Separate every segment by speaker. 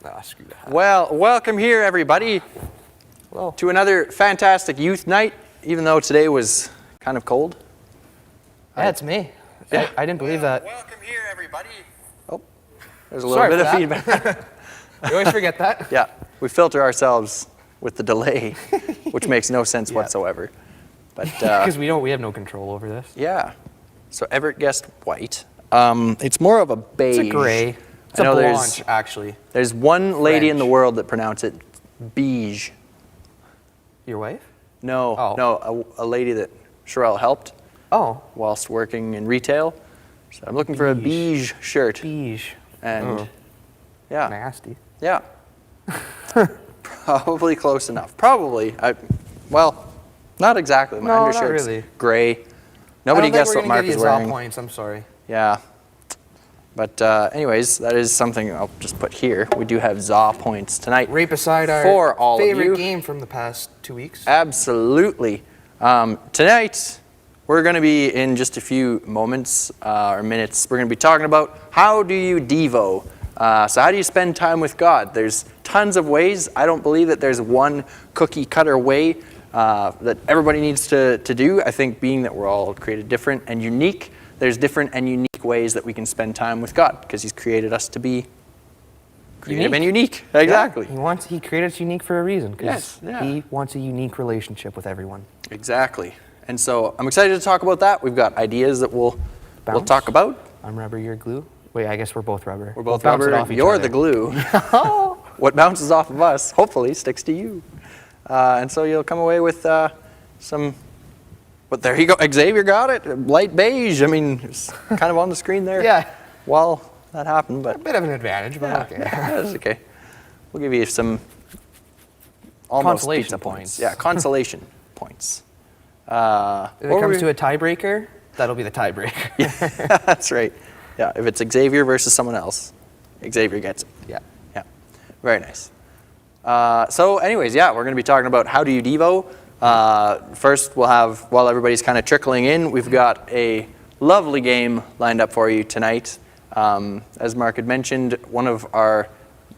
Speaker 1: Ah, screw that.
Speaker 2: Well, welcome here, everybody, to another fantastic youth night, even though today was kind of cold.
Speaker 1: Yeah, it's me. Yeah. I didn't believe that.
Speaker 2: Welcome here, everybody. Oh, there's a little bit of feedback.
Speaker 1: You always forget that.
Speaker 2: Yeah, we filter ourselves with the delay, which makes no sense whatsoever. But
Speaker 1: because we have no control over this.
Speaker 2: Yeah. So Everett guessed white. It's more of a beige.
Speaker 1: It's a gray. It's a blanche, actually.
Speaker 2: There's one lady in the world that pronounce it beige.
Speaker 1: Your wife?
Speaker 2: No, no, a lady that Sherelle helped.
Speaker 1: Oh.
Speaker 2: Whilst working in retail. So I'm looking for a beige shirt.
Speaker 1: Beige.
Speaker 2: And yeah.
Speaker 1: Nasty.
Speaker 2: Yeah. Probably close enough. Probably. Well, not exactly. My undershirt's
Speaker 1: not really.
Speaker 2: gray. Nobody guessed what Mark was wearing.
Speaker 1: Points, I'm sorry.
Speaker 2: Yeah. But anyways, that is something I'll just put here. We do have ZA points tonight.
Speaker 1: Right beside our
Speaker 2: for all
Speaker 1: favorite
Speaker 2: of you.
Speaker 1: game from the past 2 weeks.
Speaker 2: Absolutely. Tonight, we're going to be, in just a few moments or minutes, we're going to be talking about how do you Devo? So how do you spend time with God? There's tons of ways. I don't believe that there's one cookie cutter way that everybody needs to do. I think being that we're all created different and unique, there's different and unique ways that we can spend time with God because He's created us to be creative and unique. Exactly.
Speaker 1: Yeah, He created us unique for a reason because
Speaker 2: Yes,
Speaker 1: He wants a unique relationship with everyone.
Speaker 2: Exactly. And so I'm excited to talk about that. We've got ideas that we'll talk about.
Speaker 1: I'm rubber, you're glue. Wait, I guess we're both rubber.
Speaker 2: We're both rubber. You're the glue. What bounces off of us, hopefully, sticks to you. And so you'll come away with some... But there you go. Xavier got it. Light beige. I mean, it's kind of on the screen there.
Speaker 1: Yeah.
Speaker 2: While that happened, but...
Speaker 1: A bit of an advantage, but okay.
Speaker 2: Yeah, that's okay. We'll give you some almost
Speaker 1: consolation
Speaker 2: pizza points.
Speaker 1: points.
Speaker 2: Yeah, consolation points.
Speaker 1: If it comes to a tiebreaker, that'll be the tiebreaker.
Speaker 2: Yeah, that's right. Yeah, if it's Xavier versus someone else, Xavier gets it.
Speaker 1: Yeah.
Speaker 2: Yeah, very nice. So anyways, yeah, we're going to be talking about how do you Devo. First, we'll have, while everybody's kind of trickling in, we've got a lovely game lined up for you tonight. As Mark had mentioned, one of our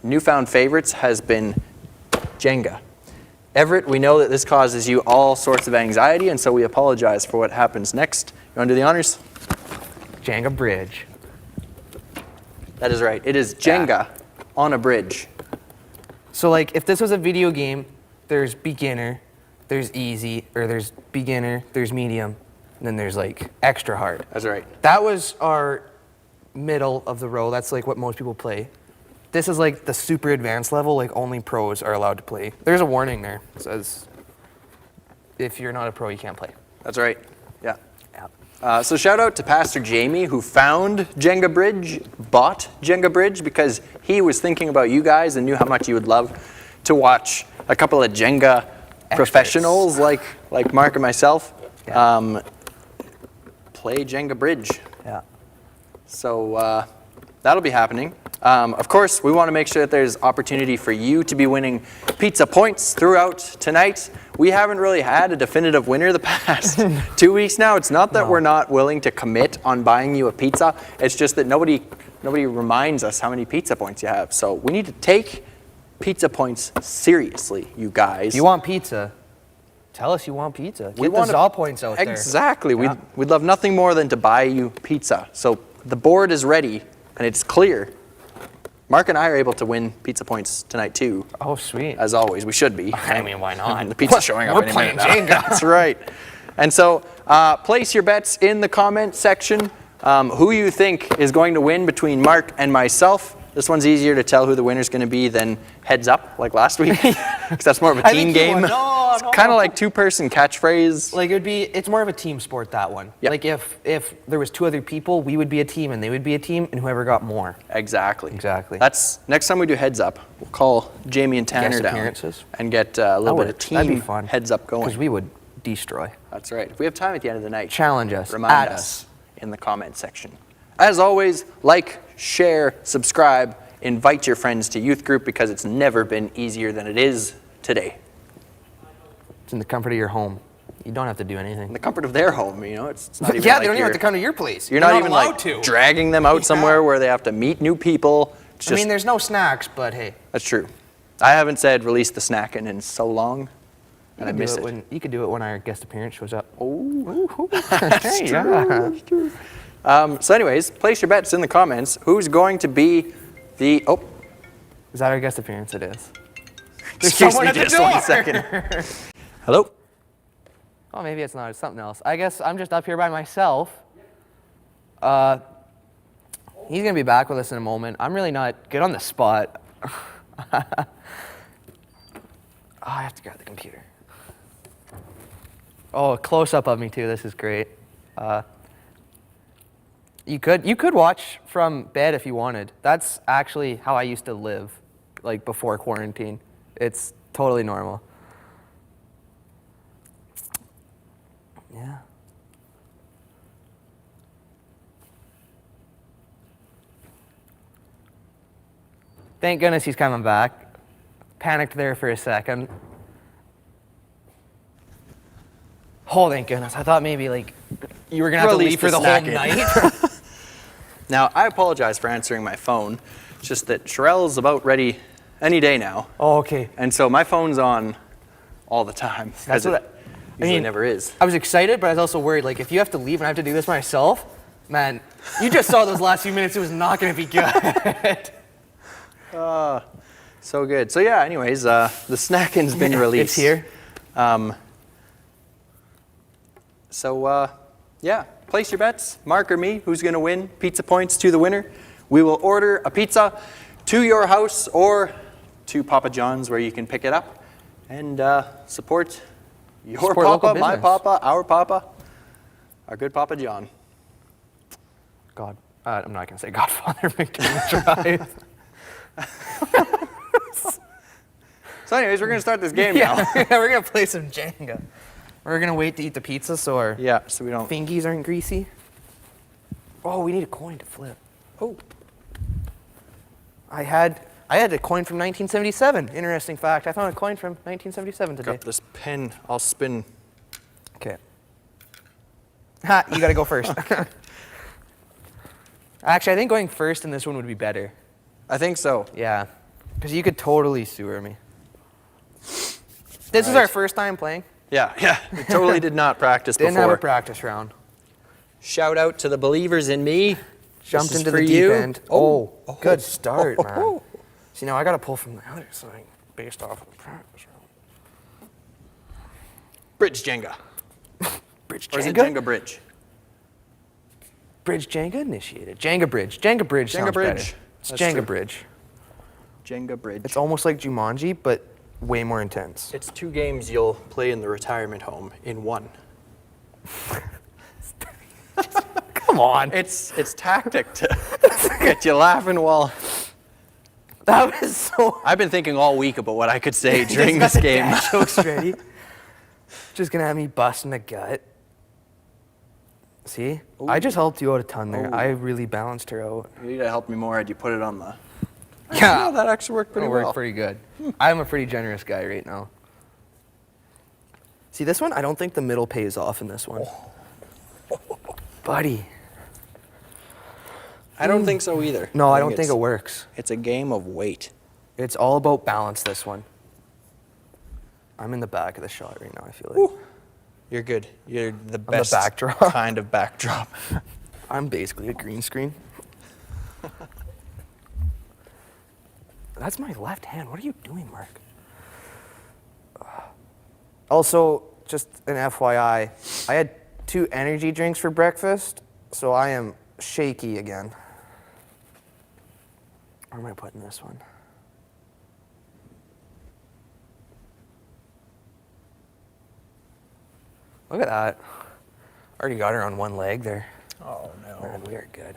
Speaker 2: newfound favorites has been Jenga. Everett, we know that this causes you all sorts of anxiety, and so we apologize for what happens next. You want to do the honors?
Speaker 1: Jenga bridge.
Speaker 2: That is right. It is Jenga on a bridge.
Speaker 1: So like, if this was a video game, there's beginner, there's easy, or there's beginner, there's medium, and then there's like extra hard.
Speaker 2: That's right.
Speaker 1: That was our middle of the row. That's like what most people play. This is like the super advanced level, like only pros are allowed to play. There's a warning there. It says, if you're not a pro, you can't play.
Speaker 2: That's right. Yeah. So shout out to Pastor Jamie, who found Jenga Bridge, bought Jenga Bridge, because he was thinking about you guys and knew how much you would love to watch a couple of Jenga professionals like Mark and myself play Jenga Bridge.
Speaker 1: Yeah.
Speaker 2: So that'll be happening. Of course, we want to make sure that there's opportunity for you to be winning pizza points throughout tonight. We haven't really had a definitive winner the past 2 weeks now. It's not that we're not willing to commit on buying you a pizza. It's just that nobody reminds us how many pizza points you have. So we need to take pizza points seriously, you guys.
Speaker 1: You want pizza? Tell us you want pizza. Get the ZA points out there.
Speaker 2: Exactly. Yeah. We'd love nothing more than to buy you pizza. So the board is ready and it's clear. Mark and I are able to win pizza points tonight too.
Speaker 1: Oh, sweet.
Speaker 2: As always, we should be.
Speaker 1: I mean, why not?
Speaker 2: The pizza's showing up
Speaker 1: We're
Speaker 2: any
Speaker 1: playing
Speaker 2: minute now.
Speaker 1: Jenga.
Speaker 2: That's right. And so place your bets in the comment section. Who you think is going to win between Mark and myself. This one's easier to tell who the winner's going to be than heads up, like last week. Because that's more of a team game. It's kind of like two-person catchphrase.
Speaker 1: Like it's more of a team sport, that one.
Speaker 2: Yep.
Speaker 1: Like if there was two other people, we would be a team and they would be a team, and whoever got more.
Speaker 2: Exactly.
Speaker 1: That's
Speaker 2: next time we do heads up, we'll call Jamie and Tanner down and get a little bit of team heads up going.
Speaker 1: Because we would destroy.
Speaker 2: That's right. If we have time at the end of the night,
Speaker 1: challenge us.
Speaker 2: Remind us in the comment section. As always, like, share, subscribe, invite your friends to youth group because it's never been easier than it is today.
Speaker 1: It's in the comfort of your home. You don't have to do anything.
Speaker 2: In the comfort of their home, you know, it's not even
Speaker 1: yeah,
Speaker 2: like
Speaker 1: they don't even have to come to your place.
Speaker 2: You're not even like dragging them out somewhere where they have to meet new people.
Speaker 1: I mean, there's no snacks, but hey.
Speaker 2: That's true. I haven't said release the snacking in so long, and I miss it.
Speaker 1: You could do it when our guest appearance shows up.
Speaker 2: Oh,
Speaker 1: That's true.
Speaker 2: that's true. So anyways, place your bets in the comments. Who's going to be the... Oh.
Speaker 1: Is that our guest appearance? It is. There's
Speaker 2: Excuse
Speaker 1: someone
Speaker 2: me
Speaker 1: at the
Speaker 2: just
Speaker 1: door.
Speaker 2: 1 second. Hello?
Speaker 1: Oh, maybe it's not. It's something else. I guess I'm just up here by myself. He's going to be back with us in a moment. I'm really not good on the spot. Oh, I have to grab the computer. Oh, a close-up of me, too. This is great. You could watch from bed if you wanted. That's actually how I used to live, like, before quarantine. It's totally normal. Yeah. Thank goodness he's coming back. Panicked there for a second. Oh, thank goodness. I thought maybe, like, you were going to have to leave for the whole night.
Speaker 2: Now, I apologize for answering my phone. It's just that Sherelle's about ready any day now.
Speaker 1: Oh, okay.
Speaker 2: And so my phone's on all the time.
Speaker 1: That's what
Speaker 2: I mean, never is.
Speaker 1: I was excited, but I was also worried. Like, if you have to leave and I have to do this myself, man, you just saw those last few minutes. It was not going to be good.
Speaker 2: So good. So yeah, anyways, the snacking's been released.
Speaker 1: It's here.
Speaker 2: Yeah, place your bets. Mark or me, who's going to win? Pizza points to the winner. We will order a pizza to your house or to Papa John's where you can pick it up and support your
Speaker 1: local
Speaker 2: Papa, my
Speaker 1: business.
Speaker 2: Papa, our good Papa John.
Speaker 1: God, I'm not going to say Godfather McKinnon Drive.
Speaker 2: So anyways, we're going to start this game now.
Speaker 1: We're going to play some Jenga. We're going to wait to eat the pizza so our
Speaker 2: Yeah, so we don't...
Speaker 1: fingies aren't greasy. Oh, we need a coin to flip. Oh. I had a coin from 1977. Interesting fact. I found a coin from 1977 today.
Speaker 2: Got this pen. I'll spin.
Speaker 1: Okay. Ha, you got to go first. Actually, I think going first in this one would be better.
Speaker 2: I think so.
Speaker 1: Yeah. Because you could totally sewer me. This is our first time playing.
Speaker 2: Yeah. We totally did not practice
Speaker 1: Didn't
Speaker 2: before.
Speaker 1: have a practice round.
Speaker 2: Shout out to the believers in me.
Speaker 1: Jumped
Speaker 2: This is
Speaker 1: into
Speaker 2: for
Speaker 1: the deep
Speaker 2: you.
Speaker 1: end. Oh, good start, man. See, now I got to pull from the other side based off of the practice round.
Speaker 2: Bridge Jenga.
Speaker 1: Bridge
Speaker 2: Or is it
Speaker 1: Jenga?
Speaker 2: Jenga Bridge?
Speaker 1: Bridge Jenga initiated. Jenga Bridge. Jenga Bridge sounds
Speaker 2: Bridge.
Speaker 1: better. It's
Speaker 2: That's
Speaker 1: Jenga
Speaker 2: true.
Speaker 1: Bridge.
Speaker 2: Jenga Bridge.
Speaker 1: It's almost like Jumanji, but way more intense.
Speaker 2: It's 2 games you'll play in the retirement home in one.
Speaker 1: Come on.
Speaker 2: It's tactic to get you laughing while...
Speaker 1: That was so...
Speaker 2: I've been thinking all week about what I could say during this game.
Speaker 1: Dad jokes ready. Just going to have me busting a gut. See?
Speaker 2: Ooh.
Speaker 1: I just helped you out a ton there.
Speaker 2: Ooh.
Speaker 1: I really balanced her out.
Speaker 2: You need to help me more had you put it on the...
Speaker 1: Yeah.
Speaker 2: that actually worked pretty
Speaker 1: It
Speaker 2: well.
Speaker 1: worked pretty good. I'm a pretty generous guy right now. See, this one, I don't think the middle pays off in this one. Buddy.
Speaker 2: I don't think so either.
Speaker 1: No, I don't think it
Speaker 2: it's-
Speaker 1: works.
Speaker 2: It's a game of weight.
Speaker 1: It's all about balance, this one. I'm in the back of the shot right now, I feel like.
Speaker 2: Woo. You're good. You're the best
Speaker 1: backdrop.
Speaker 2: kind of backdrop.
Speaker 1: I'm basically a green screen. That's my left hand. What are you doing, Mark? Also, just an FYI, I had 2 energy drinks for breakfast, so I am shaky again. Where am I putting this one? Look at that. Already got her on one leg there.
Speaker 2: Oh, no.
Speaker 1: Man, we are good.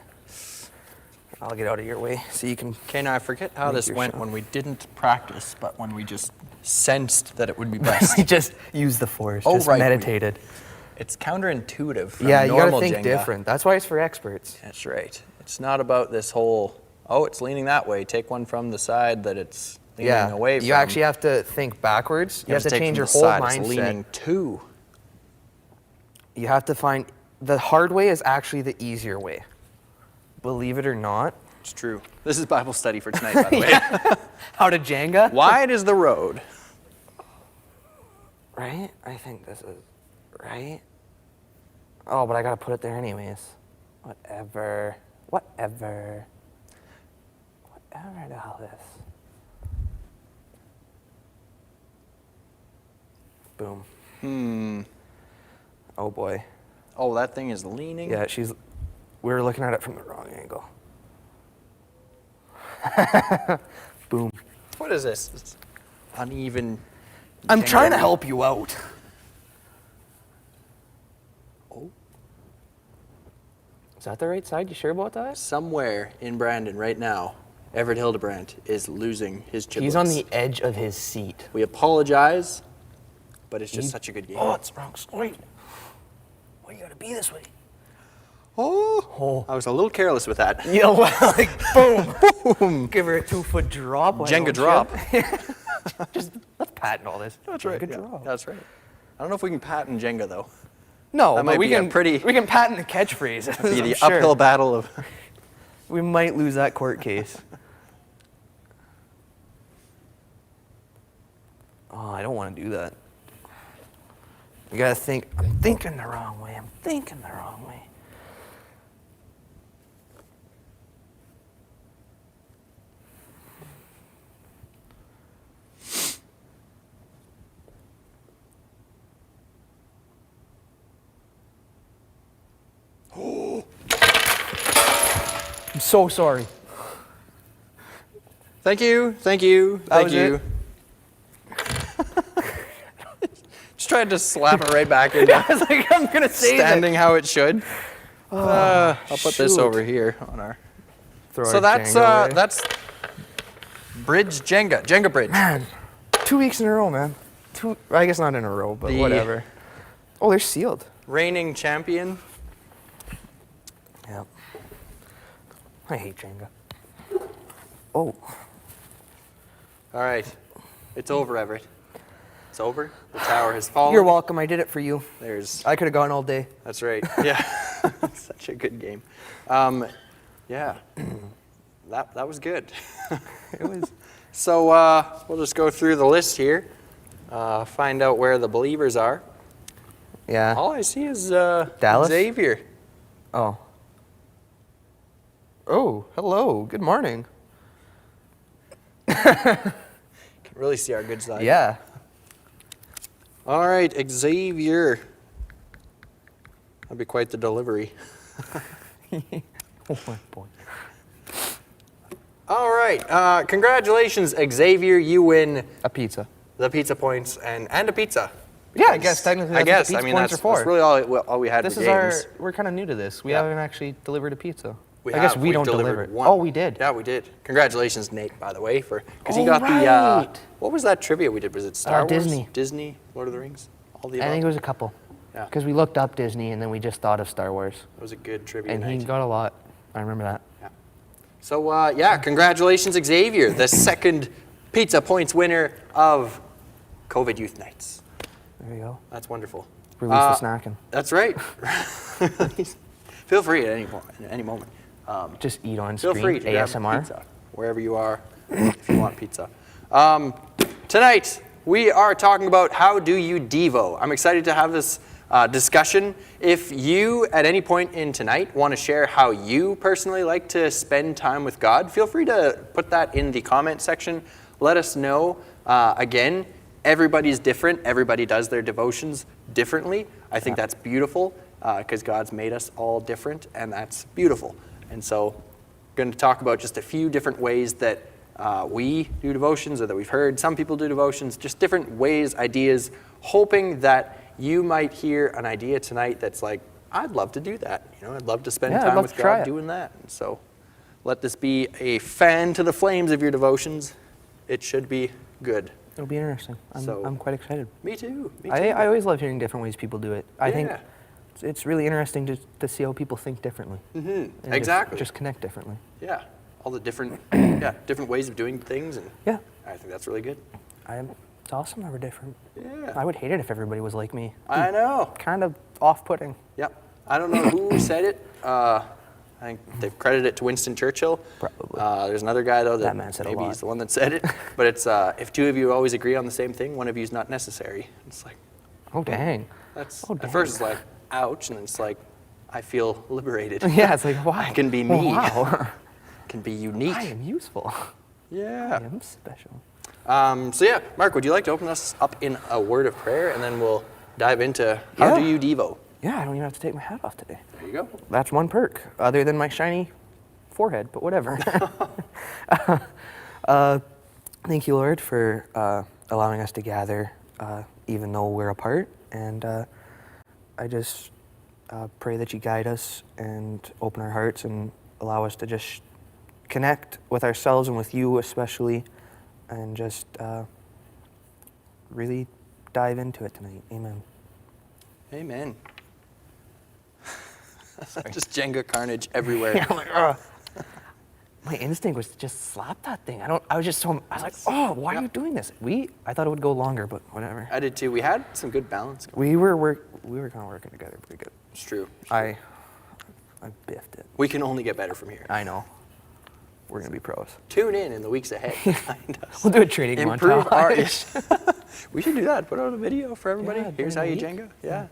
Speaker 1: I'll get out of your way so you can...
Speaker 2: Okay, now I forget how
Speaker 1: Make
Speaker 2: this
Speaker 1: your
Speaker 2: went
Speaker 1: shot.
Speaker 2: when we didn't practice, but when we just sensed that it would be best.
Speaker 1: We just use the force,
Speaker 2: Oh,
Speaker 1: just
Speaker 2: right, we-
Speaker 1: meditated.
Speaker 2: It's counterintuitive from
Speaker 1: Yeah, you gotta
Speaker 2: normal
Speaker 1: think
Speaker 2: Jenga.
Speaker 1: different. That's why it's for experts.
Speaker 2: That's right. It's not about this whole, oh, it's leaning that way. Take one from the side that it's leaning away from.
Speaker 1: You actually have to think backwards. You have to
Speaker 2: take
Speaker 1: change
Speaker 2: from
Speaker 1: your
Speaker 2: the
Speaker 1: whole
Speaker 2: side.
Speaker 1: mindset.
Speaker 2: It's leaning to.
Speaker 1: You have to find the hard way is actually the easier way. Believe it or not.
Speaker 2: It's true. This is Bible study for tonight, by the way.
Speaker 1: How to Jenga?
Speaker 2: Wide is the road.
Speaker 1: Right? I think this is right. Oh, but I gotta put it there anyways. Whatever the hell this. Boom. Oh boy.
Speaker 2: Oh, that thing is leaning.
Speaker 1: Yeah, we were looking at it from the wrong angle. Boom.
Speaker 2: What is this? It's uneven.
Speaker 1: I'm
Speaker 2: Jenga.
Speaker 1: trying to help you out.
Speaker 2: Oh.
Speaker 1: Is that the right side? You sure about that?
Speaker 2: Somewhere in Brandon right now, Everett Hildebrandt is losing his giblets.
Speaker 1: He's on the edge of his seat.
Speaker 2: We apologize, but it's just such a good game.
Speaker 1: Oh, it's the wrong side. Why you gotta be this way?
Speaker 2: Oh. I was a little careless with that.
Speaker 1: Yeah, well, like boom. Boom. Give her a 2-foot drop.
Speaker 2: Jenga drop.
Speaker 1: Just let's patent all this.
Speaker 2: That's right.
Speaker 1: Jenga
Speaker 2: Yeah,
Speaker 1: drop.
Speaker 2: that's right. I don't know if we can patent Jenga though.
Speaker 1: No,
Speaker 2: That
Speaker 1: but
Speaker 2: might
Speaker 1: we
Speaker 2: be a
Speaker 1: can
Speaker 2: pretty-
Speaker 1: we can patent the catchphrase.
Speaker 2: Be the
Speaker 1: I'm sure.
Speaker 2: uphill battle of.
Speaker 1: We might lose that court case. Oh, I don't want to do that. You gotta think. I'm thinking the wrong way. I'm thinking the wrong way. I'm so sorry.
Speaker 2: Thank you. Thank you. Thank
Speaker 1: was
Speaker 2: you.
Speaker 1: it?
Speaker 2: Just tried to slap it right back into
Speaker 1: I was like, I'm gonna say
Speaker 2: standing how it should. I'll put this
Speaker 1: shoot.
Speaker 2: over here on our.
Speaker 1: Throw
Speaker 2: So
Speaker 1: our
Speaker 2: that's
Speaker 1: Jenga away.
Speaker 2: that's bridge Jenga bridge.
Speaker 1: Man, 2 weeks in a row, man. I guess not in a row, but
Speaker 2: The-
Speaker 1: whatever. Oh, they're sealed.
Speaker 2: Reigning champion.
Speaker 1: Yep. I hate Jenga. Oh.
Speaker 2: All right, it's over, Everett. It's over. The tower has fallen.
Speaker 1: You're welcome. I did it for you.
Speaker 2: There's.
Speaker 1: I could have gone all day.
Speaker 2: That's right. Yeah. Such a good game. Yeah. That was good.
Speaker 1: It was.
Speaker 2: So we'll just go through the list here. Find out where the believers are.
Speaker 1: Yeah.
Speaker 2: All I see is
Speaker 1: Dallas?
Speaker 2: Xavier.
Speaker 1: Oh. Oh, hello. Good morning.
Speaker 2: Can really see our good side.
Speaker 1: Yeah.
Speaker 2: All right, Xavier. That'd be quite the delivery.
Speaker 1: Oh, my boy.
Speaker 2: All right, congratulations, Xavier. You win
Speaker 1: A pizza.
Speaker 2: the pizza points and a pizza.
Speaker 1: Yeah, I guess technically
Speaker 2: I
Speaker 1: that's what
Speaker 2: guess.
Speaker 1: the
Speaker 2: I
Speaker 1: pizza
Speaker 2: mean,
Speaker 1: points
Speaker 2: that's,
Speaker 1: are for.
Speaker 2: that's really all we had
Speaker 1: This
Speaker 2: for
Speaker 1: is
Speaker 2: games.
Speaker 1: we're kind of new to this. We
Speaker 2: Yeah.
Speaker 1: haven't actually delivered a pizza.
Speaker 2: We
Speaker 1: I guess
Speaker 2: have.
Speaker 1: we
Speaker 2: We've
Speaker 1: don't
Speaker 2: delivered
Speaker 1: deliver it.
Speaker 2: one.
Speaker 1: Oh, we did.
Speaker 2: Yeah, we did. Congratulations, Nate, by the way, because he
Speaker 1: Oh,
Speaker 2: got the.
Speaker 1: right.
Speaker 2: What was that trivia we did? Was it Star Wars?
Speaker 1: Disney.
Speaker 2: Disney, Lord of the Rings, all the
Speaker 1: I
Speaker 2: above.
Speaker 1: think it was a couple.
Speaker 2: Yeah.
Speaker 1: Because we looked up Disney and then we just thought of Star Wars.
Speaker 2: It was a good trivia
Speaker 1: And he
Speaker 2: night.
Speaker 1: got a lot. I remember that.
Speaker 2: Yeah. So yeah, congratulations, Xavier, the second pizza points winner of COVID Youth Nights.
Speaker 1: There you go.
Speaker 2: That's wonderful.
Speaker 1: Release the snacking.
Speaker 2: That's right. Feel free at any moment.
Speaker 1: Just eat on
Speaker 2: Feel
Speaker 1: screen.
Speaker 2: free to grab
Speaker 1: ASMR.
Speaker 2: pizza wherever you are if you want pizza. Tonight we are talking about how do you Devo. I'm excited to have this discussion. If you at any point in tonight want to share how you personally like to spend time with God, feel free to put that in the comment section. Let us know. Again, everybody's different. Everybody does their devotions differently. I think that's beautiful because God's made us all different, and that's beautiful. And so I'm going to talk about just a few different ways that we do devotions, or that we've heard some people do devotions, just different ways, ideas, hoping that you might hear an idea tonight that's like, I'd love to do that. You know, I'd love to spend
Speaker 1: Yeah, I'd
Speaker 2: time
Speaker 1: love
Speaker 2: with
Speaker 1: to try
Speaker 2: God
Speaker 1: it.
Speaker 2: doing that. And so let this be a fan to the flames of your devotions. It should be good.
Speaker 1: It'll be interesting. I'm quite excited.
Speaker 2: Me too. Me too.
Speaker 1: I always love hearing different ways people do it. I think
Speaker 2: Yeah.
Speaker 1: it's really interesting to see how people think differently. And
Speaker 2: Exactly.
Speaker 1: Just connect differently.
Speaker 2: Yeah. All the different, different ways of doing things, and
Speaker 1: Yeah.
Speaker 2: I think that's really good.
Speaker 1: It's awesome that we're different.
Speaker 2: Yeah.
Speaker 1: I would hate it if everybody was like me.
Speaker 2: I know.
Speaker 1: Kind of off-putting.
Speaker 2: Yep. I don't know who said it. I I think they've credited it to Winston Churchill.
Speaker 1: Probably.
Speaker 2: There's another guy, though,
Speaker 1: That man said a
Speaker 2: maybe
Speaker 1: lot.
Speaker 2: he's the one that said it. But it's, if two of you always agree on the same thing, one of you is not necessary. It's like,
Speaker 1: Oh, dang.
Speaker 2: that's,
Speaker 1: Oh,
Speaker 2: at
Speaker 1: dang.
Speaker 2: first it's like, ouch, and then it's like, I feel liberated.
Speaker 1: Yeah, it's like, wow.
Speaker 2: I can be me.
Speaker 1: Wow.
Speaker 2: I can be unique.
Speaker 1: I am useful.
Speaker 2: Yeah.
Speaker 1: I am special.
Speaker 2: So yeah, Mark, would you like to open us up in a word of prayer, and then we'll dive into how do
Speaker 1: Yeah.
Speaker 2: you Devo?
Speaker 1: Yeah, I don't even have to take my hat off today.
Speaker 2: There you go.
Speaker 1: That's one perk, other than my shiny forehead, but whatever. Thank you, Lord, for allowing us to gather, even though we're apart. And I just pray that you guide us and open our hearts and allow us to just connect with ourselves and with you especially, and just really dive into it tonight. Amen.
Speaker 2: Amen. Just Jenga carnage everywhere.
Speaker 1: Yeah, I'm like, ugh. My instinct was to just slap that thing. I was just so, I was like, oh, why are you doing this? I thought it would go longer, but whatever.
Speaker 2: I did too. We had some good balance.
Speaker 1: We were kind of working together pretty good.
Speaker 2: It's true.
Speaker 1: I biffed it.
Speaker 2: We can only get better from here.
Speaker 1: I know. We're gonna be pros.
Speaker 2: Tune in the weeks ahead to find us.
Speaker 1: We'll do a training
Speaker 2: Improve
Speaker 1: montage.
Speaker 2: our. We should do that. Put out a video for everybody.
Speaker 1: Yeah,
Speaker 2: Here's how
Speaker 1: during
Speaker 2: you
Speaker 1: the week.
Speaker 2: Jenga. Yeah.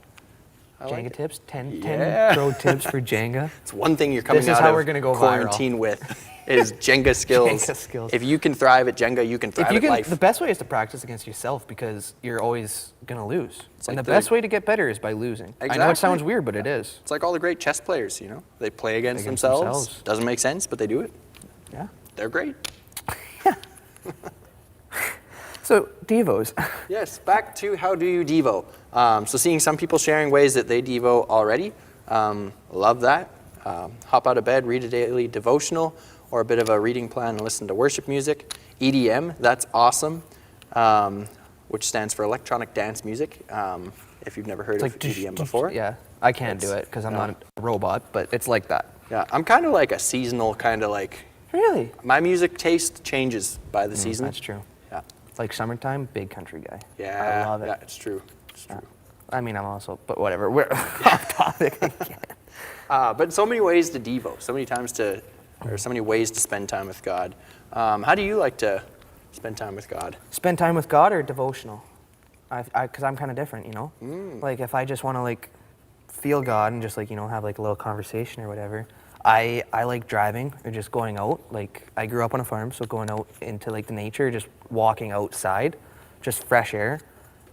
Speaker 2: I like
Speaker 1: Jenga
Speaker 2: it.
Speaker 1: tips, 10
Speaker 2: Yeah.
Speaker 1: pro tips for Jenga.
Speaker 2: It's one thing you're coming
Speaker 1: This is
Speaker 2: out
Speaker 1: how
Speaker 2: of
Speaker 1: we're gonna go
Speaker 2: quarantine with is Jenga skills.
Speaker 1: Jenga skills.
Speaker 2: If you can thrive at Jenga, you can thrive at life.
Speaker 1: The best way is to practice against yourself because you're always gonna lose.
Speaker 2: It's
Speaker 1: And
Speaker 2: like
Speaker 1: the best way to get better is by losing. I know
Speaker 2: Exactly.
Speaker 1: it sounds weird, but it is.
Speaker 2: It's like all the great chess players, you know? They play against
Speaker 1: Against
Speaker 2: themselves.
Speaker 1: themselves.
Speaker 2: Doesn't make sense, but they do it.
Speaker 1: Yeah.
Speaker 2: They're great.
Speaker 1: So Devos.
Speaker 2: Yes, back to how do you Devo. So seeing some people sharing ways that they Devo already, love that. Hop out of bed, read a daily devotional, or a bit of a reading plan and listen to worship music. EDM, that's awesome, which stands for electronic dance music. If you've never heard of EDM before.
Speaker 1: Yeah, I can't do it because I'm not a robot, but it's like that.
Speaker 2: Yeah, I'm kind of like a seasonal kind of like,
Speaker 1: Really?
Speaker 2: my music taste changes by the season.
Speaker 1: That's true.
Speaker 2: Yeah.
Speaker 1: Like summertime, big country guy.
Speaker 2: Yeah,
Speaker 1: I love it.
Speaker 2: yeah, it's true. It's true.
Speaker 1: I mean, I'm also, but whatever. We're off topic again.
Speaker 2: But so many ways to Devo, so many ways to spend time with God. How do you like to spend time with God?
Speaker 1: Spend time with God or devotional? Because I'm kind of different, you know? Like if I just want to like feel God and just like, you know, have like a little conversation or whatever, I like driving or just going out. Like I grew up on a farm, so going out into like the nature, just walking outside, just fresh air.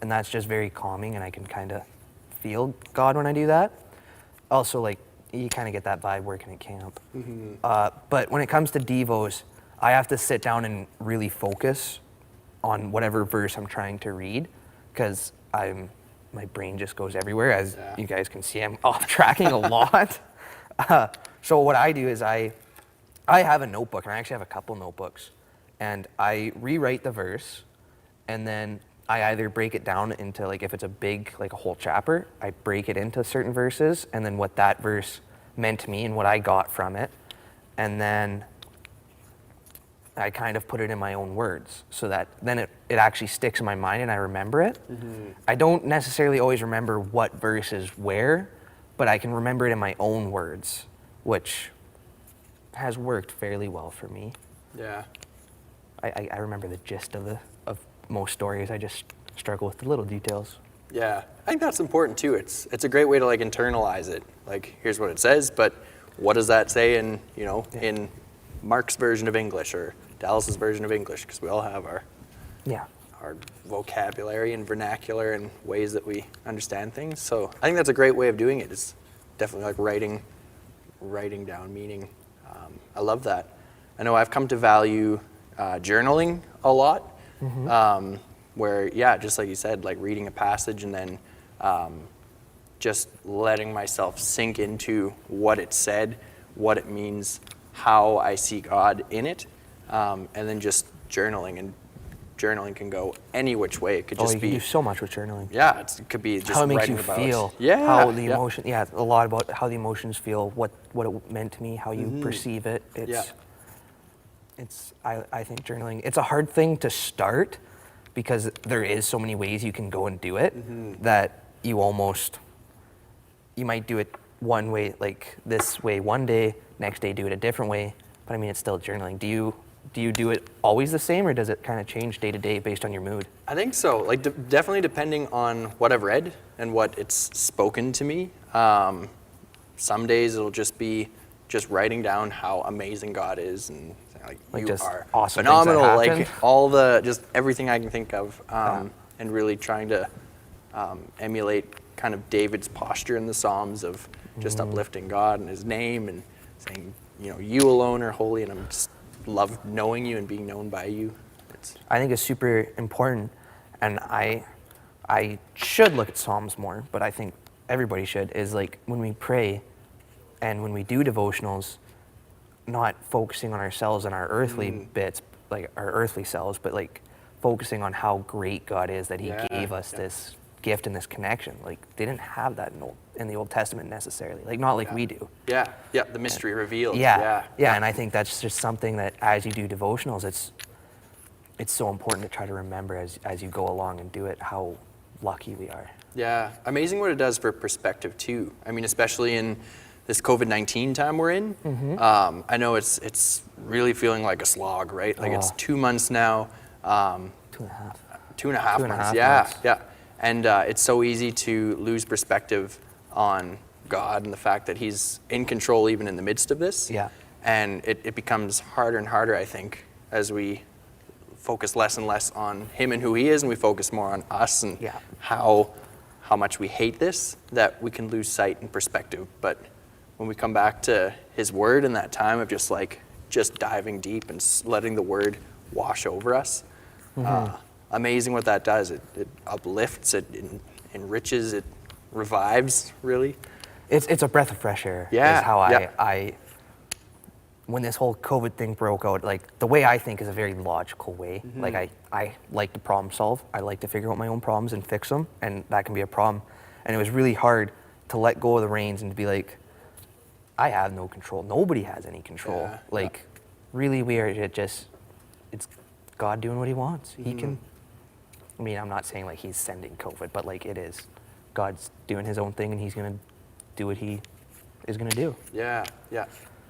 Speaker 1: And that's just very calming and I can kind of feel God when I do that. Also like you kind of get that vibe working at camp. But when it comes to Devos, I have to sit down and really focus on whatever verse I'm trying to read because my brain just goes everywhere. As you guys can see, I'm off tracking a lot. So what I do is I have a notebook, and I actually have a couple notebooks, and I rewrite the verse, and then I either break it down into, like, if it's a big, like a whole chapter, I break it into certain verses, and then what that verse meant to me and what I got from it, and then I kind of put it in my own words so that then it actually sticks in my mind and I remember it. I don't necessarily always remember what verse is where, but I can remember it in my own words, which has worked fairly well for me.
Speaker 2: Yeah.
Speaker 1: I remember the gist of most stories. I just struggle with the little details.
Speaker 2: Yeah, I think that's important too. It's a great way to like internalize it. Like, here's what it says, but what does that say in, you know, in Mark's version of English or Dallas's version of English? Because we all have our vocabulary and vernacular and ways that we understand things. So I think that's a great way of doing it. It's definitely like writing down meaning. I love that. I know I've come to value journaling a lot. Where, yeah, just like you said, like reading a passage and then just letting myself sink into what it said, what it means, how I see God in it, and then just journaling. And journaling can go any which way. It could just
Speaker 1: you
Speaker 2: be
Speaker 1: can do so much with journaling.
Speaker 2: Yeah, it could be just
Speaker 1: how it makes
Speaker 2: writing
Speaker 1: you
Speaker 2: about
Speaker 1: feel.
Speaker 2: Yeah,
Speaker 1: How the emotion. Yeah, a lot about how the emotions feel. What it meant to me. How you perceive it. I think journaling. It's a hard thing to start because there is so many ways you can go and do it that you might do it one way, like this way one day, next day do it a different way. But I mean, it's still journaling. Do you do it always the same, or does it kind of change day to day based on your mood?
Speaker 2: I think so. Like definitely depending on what I've read and what it's spoken to me. Some days it'll just be just writing down how amazing God is and like you
Speaker 1: just
Speaker 2: are
Speaker 1: awesome things that
Speaker 2: phenomenal.
Speaker 1: happened.
Speaker 2: Like all the just everything I can think of, and really trying to emulate kind of David's posture in the Psalms of just uplifting God and His name and saying, you alone are holy, and I'm just love knowing you and being known by you.
Speaker 1: I think it's super important, and I should look at Psalms more, but I think everybody should, is like when we pray and when we do devotionals, not focusing on ourselves and our earthly bits, like our earthly selves, but like focusing on how great God is that He gave us this gift and this connection. Like they didn't have that in the Old Testament necessarily, like not like we do.
Speaker 2: Yeah, the mystery revealed.
Speaker 1: Yeah, and I think that's just something that as you do devotionals, it's so important to try to remember as you go along and do it, how lucky we are.
Speaker 2: Yeah, amazing what it does for perspective too. I mean, especially in this COVID-19 time we're in. I know it's really feeling like a slog, right? Like it's 2 months now. 2.5 months. Yeah. And it's so easy to lose perspective on God and the fact that He's in control even in the midst of this.
Speaker 1: Yeah.
Speaker 2: And it becomes harder and harder, I think, as we focus less and less on Him and who He is, and we focus more on us and how much we hate this, that we can lose sight and perspective. But when we come back to His Word in that time of just diving deep and letting the Word wash over us, amazing what that does. It uplifts, it enriches, it revives, really.
Speaker 1: It's a breath of fresh air.
Speaker 2: Yeah.
Speaker 1: Is how I when this whole COVID thing broke out, like the way I think is a very logical way. Like I like to problem solve. I like to figure out my own problems and fix them, and that can be a problem. And it was really hard to let go of the reins and to be like, I have no control. Nobody has any control. Really, it's God doing what He wants. He can. I mean, I'm not saying like He's sending COVID, but like it is. God's doing His own thing, and He's gonna do what He is gonna do.
Speaker 2: Yeah.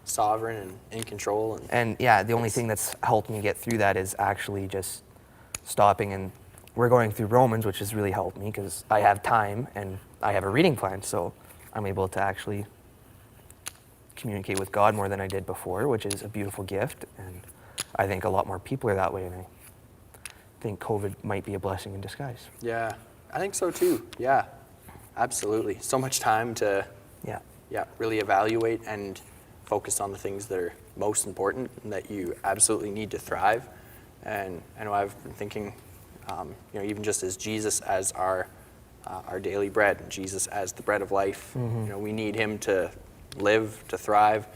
Speaker 2: Sovereign and in control.
Speaker 1: And the only thing that's helped me get through that is actually just stopping. And we're going through Romans, which has really helped me because I have time and I have a reading plan, so I'm able to actually communicate with God more than I did before, which is a beautiful gift. And I think a lot more people are that way, and I think COVID might be a blessing in disguise.
Speaker 2: Yeah, I think so too. Yeah, absolutely. So much time to really evaluate and focus on the things that are most important and that you absolutely need to thrive. And I know I've been thinking, even just as Jesus as our daily bread, and Jesus as the bread of life. We need Him to live, to thrive.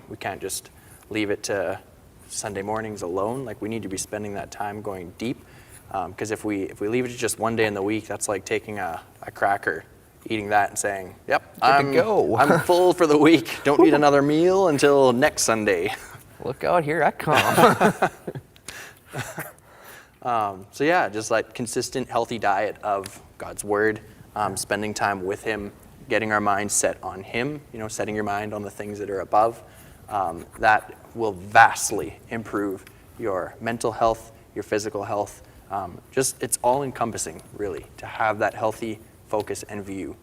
Speaker 2: We can't just leave it to Sunday mornings alone. Like we need to be spending that time going deep. Because if we leave it to just one day in the week, that's like taking a cracker, eating that and saying, yep, I'm full for the week. Don't need another meal until next Sunday.
Speaker 1: Look out, here I come.
Speaker 2: Just like consistent, healthy diet of God's Word, spending time with Him, getting our minds set on Him, setting your mind on the things that are above. That will vastly improve your mental health, your physical health. It's all encompassing, really, to have that healthy focus and view,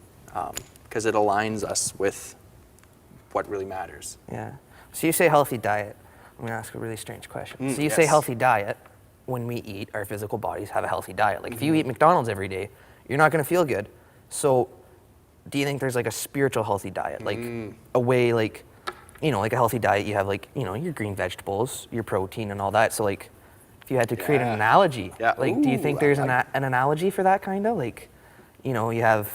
Speaker 2: because it aligns us with what really matters.
Speaker 1: Yeah. So you say healthy diet. I'm going to ask a really strange question. So you say healthy diet. When we eat, our physical bodies have a healthy diet. Like if you eat McDonald's every day, you're not going to feel good. So do you think there's like a spiritual healthy diet? Like a way like a healthy diet, you have like, your green vegetables, your protein and all that. So like if you had to create an analogy, do you think there's an analogy for that kind of? Like, you have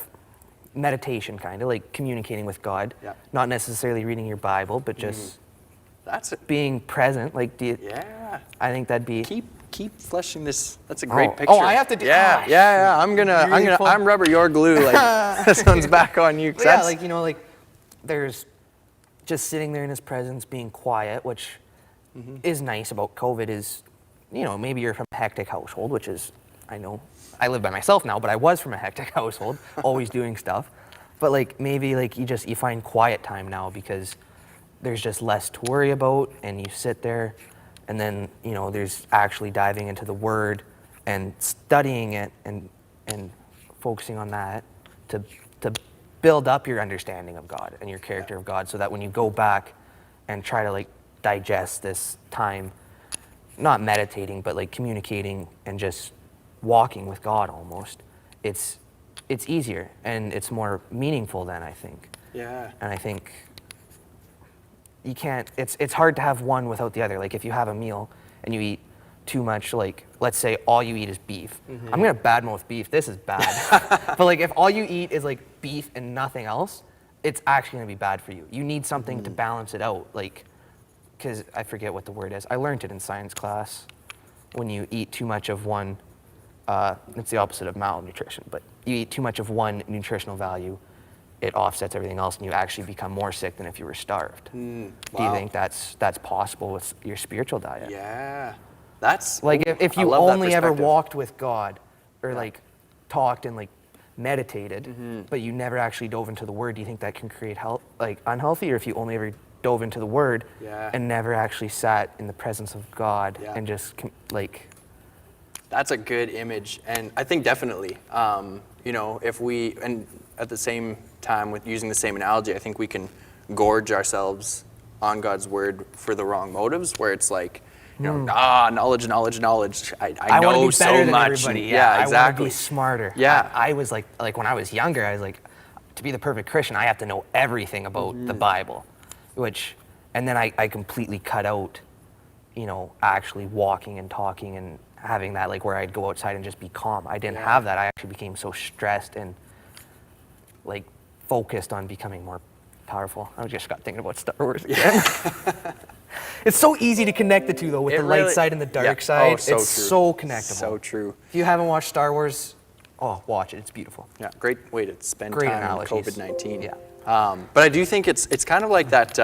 Speaker 1: meditation kind of, like communicating with God, not necessarily reading your Bible, but just being present. Like, I think that'd be...
Speaker 2: Keep fleshing this. That's a great picture.
Speaker 1: Oh, I have to do.
Speaker 2: Yeah. I'm rubber, you're glue. Like this one's back on you.
Speaker 1: Yeah, there's just sitting there in His presence, being quiet, which is nice about COVID. Is maybe you're from a hectic household, which is, I know I live by myself now, but I was from a hectic household, always doing stuff. But maybe you find quiet time now because there's just less to worry about, and you sit there, and then, you know, there's actually diving into the Word and studying it and focusing on that to build up your understanding of God and your character of God, so that when you go back and try to like digest this time, not meditating, but like communicating and just walking with God almost, it's easier and it's more meaningful then, I think.
Speaker 2: Yeah.
Speaker 1: And I think you can't, it's hard to have one without the other. Like if you have a meal and you eat too much, like let's say all you eat is beef. I'm gonna badmouth beef, this is bad. But like if all you eat is like beef and nothing else, it's actually gonna be bad for you. You need something to balance it out, like, because I forget what the word is. I learned it in science class. When you eat too much of one, it's the opposite of malnutrition, but you eat too much of one nutritional value, it offsets everything else, and you actually become more sick than if you were starved. Do you think that's possible with your spiritual diet?
Speaker 2: Yeah. That's
Speaker 1: Like if you
Speaker 2: I love that
Speaker 1: only ever
Speaker 2: perspective.
Speaker 1: walked with God, or like talked and like meditated, but you never actually dove into the Word, do you think that can create like unhealthy? Or if you only ever dove into the Word and never actually sat in the presence of God and just like.
Speaker 2: That's a good image, and I think definitely, you know, if we, and at the same time with using the same analogy, I think we can gorge ourselves on God's Word for the wrong motives, where it's like, you know, knowledge. I
Speaker 1: wanna
Speaker 2: know
Speaker 1: be
Speaker 2: so
Speaker 1: better than
Speaker 2: much.
Speaker 1: everybody.
Speaker 2: Yeah,
Speaker 1: I
Speaker 2: exactly.
Speaker 1: want to be smarter.
Speaker 2: Yeah.
Speaker 1: I was like when I was younger, I was like, to be the perfect Christian, I have to know everything about the Bible, and then I completely cut out, you know, actually walking and talking and having that, like where I'd go outside and just be calm. I didn't have that. I actually became so stressed and like focused on becoming more powerful. I just got thinking about Star Wars again. It's so easy to connect the two though, with the light side and the dark side.
Speaker 2: So
Speaker 1: it's
Speaker 2: true.
Speaker 1: so connectable.
Speaker 2: So true.
Speaker 1: If you haven't watched Star Wars, watch it. It's beautiful.
Speaker 2: Yeah, great way to spend
Speaker 1: Great
Speaker 2: time
Speaker 1: analogies.
Speaker 2: in COVID-19.
Speaker 1: Yeah.
Speaker 2: But I do think it's kind of like that,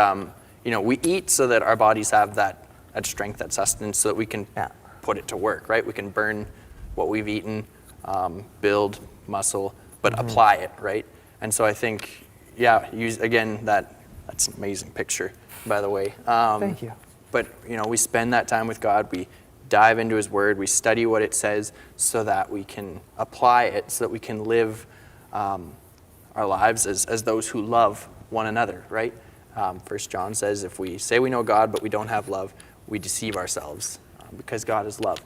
Speaker 2: you know, we eat so that our bodies have that strength, that sustenance, so that we can put it to work, right? We can burn what we've eaten, build muscle, but apply it, right? And so I think, use, again, that's an amazing picture, by the way.
Speaker 1: Thank you.
Speaker 2: But, you know, we spend that time with God, we dive into His Word, we study what it says so that we can apply it, so that we can live our lives as those who love one another, right? 1 John says, if we say we know God, but we don't have love, we deceive ourselves because God is love.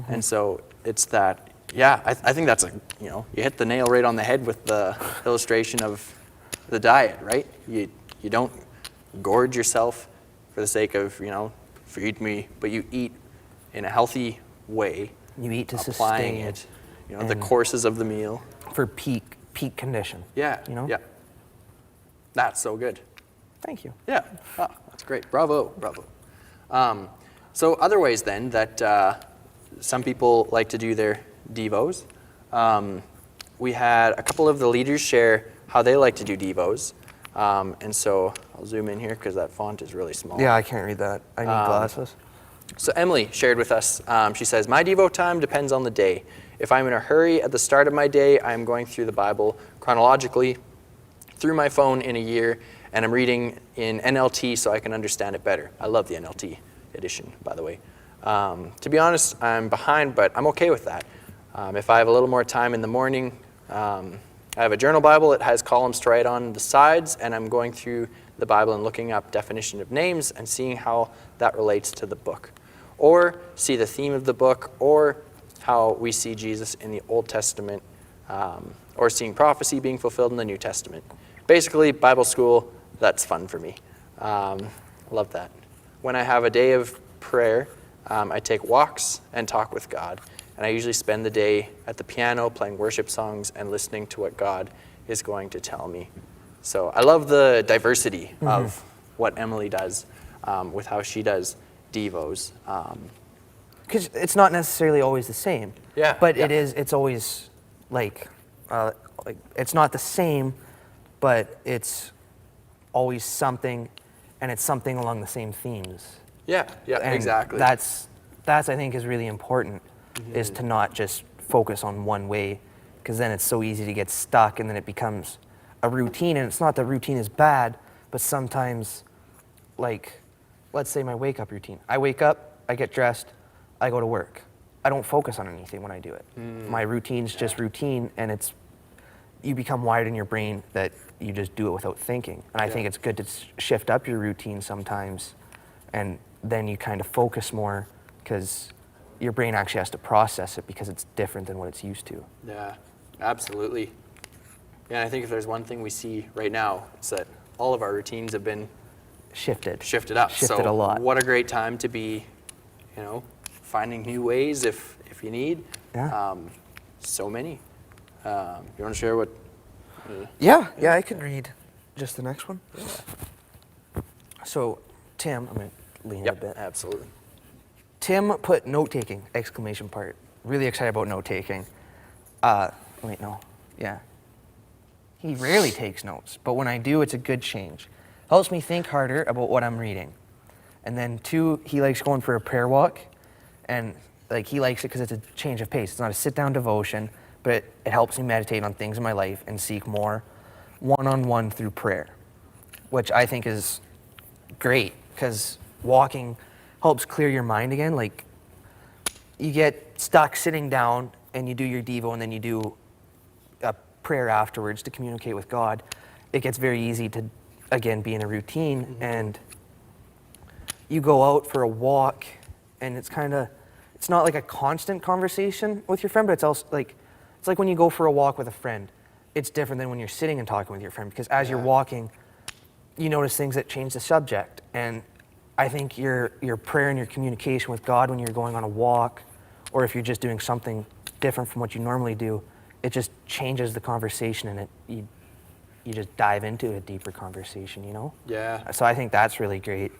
Speaker 2: And so it's that, I think that's you know, you hit the nail right on the head with the illustration of the diet, right? You don't gorge yourself for the sake of, you know, feed me, but you eat in a healthy way.
Speaker 1: You eat to
Speaker 2: applying
Speaker 1: sustain
Speaker 2: it, you know, the courses of the meal.
Speaker 1: for peak condition.
Speaker 2: Yeah,
Speaker 1: You know?
Speaker 2: yeah. That's so good.
Speaker 1: Thank you.
Speaker 2: Yeah, that's great. Bravo. So other ways then that some people like to do their Devos. We had a couple of the leaders share how they like to do Devos. And so I'll zoom in here because that font is really small.
Speaker 1: Yeah, I can't read that. I need glasses.
Speaker 2: So Emily shared with us, she says, my Devo time depends on the day. If I'm in a hurry at the start of my day, I'm going through the Bible chronologically through my phone in a year, and I'm reading in NLT so I can understand it better. I love the NLT edition, by the way. To be honest, I'm behind, but I'm okay with that. If I have a little more time in the morning, I have a journal Bible. It has columns to write on the sides, and I'm going through the Bible and looking up definition of names and seeing how that relates to the book. Or see the theme of the book, or how we see Jesus in the Old Testament, or seeing prophecy being fulfilled in the New Testament. Basically, Bible school, that's fun for me. Love that. When I have a day of prayer, I take walks and talk with God. And I usually spend the day at the piano playing worship songs and listening to what God is going to tell me. So I love the diversity of what Emily does with how she does Devos.
Speaker 1: Because it's not necessarily always the same.
Speaker 2: Yeah,
Speaker 1: But
Speaker 2: yeah.
Speaker 1: it's always like it's not the same, but it's always something, and it's something along the same themes.
Speaker 2: Yeah,
Speaker 1: And
Speaker 2: exactly.
Speaker 1: That's I think is really important, is to not just focus on one way, because then it's so easy to get stuck, and then it becomes a routine. And it's not that routine is bad, but sometimes like, let's say my wake up routine. I wake up, I get dressed, I go to work. I don't focus on anything when I do it. My routine's just routine, and you become wired in your brain that you just do it without thinking. And I think it's good to shift up your routine sometimes, and then you kind of focus more, because your brain actually has to process it because it's different than what it's used to.
Speaker 2: Yeah, absolutely. Yeah, and I think if there's one thing we see right now, it's that all of our routines have been
Speaker 1: Shifted
Speaker 2: up.
Speaker 1: Shifted a lot.
Speaker 2: What a great time to be, finding new ways if you need.
Speaker 1: Yeah.
Speaker 2: So many. You want to share what?
Speaker 1: Yeah, I can read just the next one. Yeah. So, Tim, I'm going to lean a bit.
Speaker 2: Absolutely.
Speaker 1: Tim put note-taking, exclamation part. Really excited about note-taking. Wait, no. Yeah. He rarely takes notes, but when I do, it's a good change. Helps me think harder about what I'm reading. And then 2, he likes going for a prayer walk, and he likes it because it's a change of pace. It's not a sit-down devotion, but it helps me meditate on things in my life and seek more one-on-one through prayer, which I think is great, because walking helps clear your mind again. Like, you get stuck sitting down and you do your Devo and then you do a prayer afterwards to communicate with God. It gets very easy to, again, be in a routine, and you go out for a walk, and it's not like a constant conversation with your friend, but it's also it's like when you go for a walk with a friend. It's different than when you're sitting and talking with your friend, because as you're walking, you notice things that change the subject. And I think your prayer and your communication with God when you're going on a walk, or if you're just doing something different from what you normally do, it just changes the conversation, and you just dive into a deeper conversation,
Speaker 2: Yeah.
Speaker 1: So I think that's really great.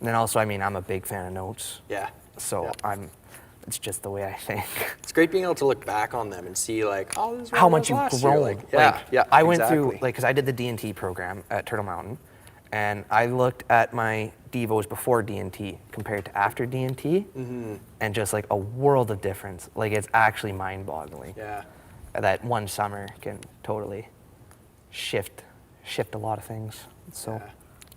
Speaker 1: And then also, I'm a big fan of notes.
Speaker 2: Yeah.
Speaker 1: So it's just the way I think.
Speaker 2: It's great being able to look back on them and see this is
Speaker 1: How
Speaker 2: what
Speaker 1: much
Speaker 2: I was
Speaker 1: you've
Speaker 2: last year.
Speaker 1: grown. I went through, because I did the D&T program at Turtle Mountain, and I looked at my Devos before D&T compared to after D&T, and just a world of difference. It's actually mind-boggling.
Speaker 2: Yeah.
Speaker 1: That one summer can totally shift a lot of things. So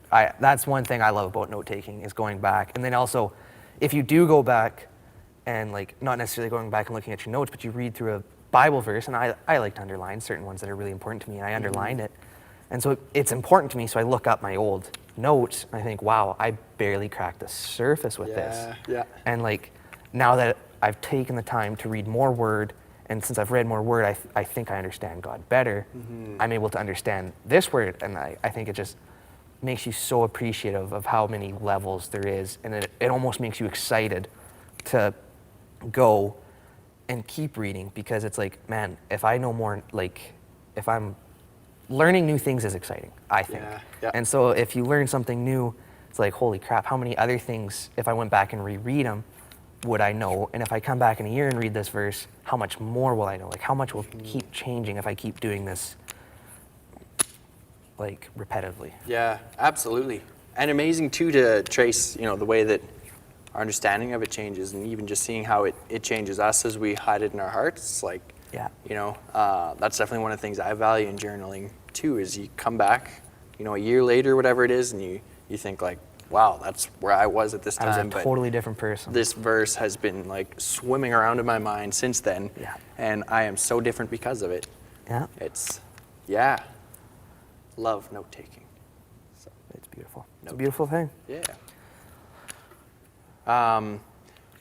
Speaker 1: that's one thing I love about note-taking, is going back. And then also, if you do go back and not necessarily going back and looking at your notes, but you read through a Bible verse, and I like to underline certain ones that are really important to me, and I underline it. And so it's important to me, so I look up my old notes, and I think, wow, I barely cracked the surface with this.
Speaker 2: Yeah.
Speaker 1: And now that I've taken the time to read more Word, and since I've read more Word, I think I understand God better. I'm able to understand this Word, and I think it just makes you so appreciative of how many levels there is, and it almost makes you excited to go and keep reading, because it's man, if I know more, if I'm learning new things is exciting, I think.
Speaker 2: Yeah.
Speaker 1: And so if you learn something new, it's holy crap, how many other things, if I went back and reread them, would I know? And if I come back in a year and read this verse, how much more will I know? How much will keep changing if I keep doing this repetitively?
Speaker 2: Yeah, absolutely. And amazing too to trace, the way that our understanding of it changes, and even just seeing how it changes us as we hide it in our hearts. That's definitely one of the things I value in journaling too, is you come back, a year later, whatever it is, and you think wow, that's where I was at this time.
Speaker 1: I was a totally different person.
Speaker 2: This verse has been swimming around in my mind since then.
Speaker 1: Yeah.
Speaker 2: And I am so different because of it.
Speaker 1: Yeah.
Speaker 2: Love note taking. So
Speaker 1: it's beautiful. It's a beautiful thing.
Speaker 2: Yeah.
Speaker 1: And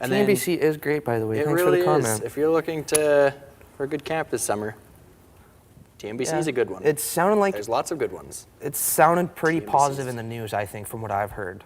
Speaker 1: TNBC is great, by the way. Thanks
Speaker 2: really
Speaker 1: for the comment.
Speaker 2: If you're looking for a good camp this summer, TNBC is a good one.
Speaker 1: It sounded like
Speaker 2: there's lots of good ones.
Speaker 1: It sounded pretty
Speaker 2: TNBC's.
Speaker 1: positive in the news, I think, from what I've heard.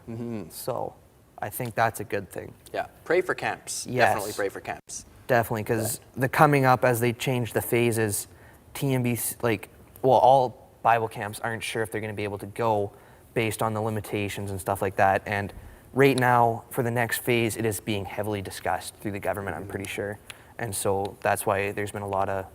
Speaker 1: So I think that's a good thing.
Speaker 2: Yeah, pray for camps.
Speaker 1: Yes.
Speaker 2: Definitely pray for camps.
Speaker 1: Definitely, because the coming up as they change the phases, TNBC, all Bible camps aren't sure if they're going to be able to go based on the limitations and stuff like that. And right now, for the next phase, it is being heavily discussed through the government, I'm pretty sure. And so that's why there's been a lot of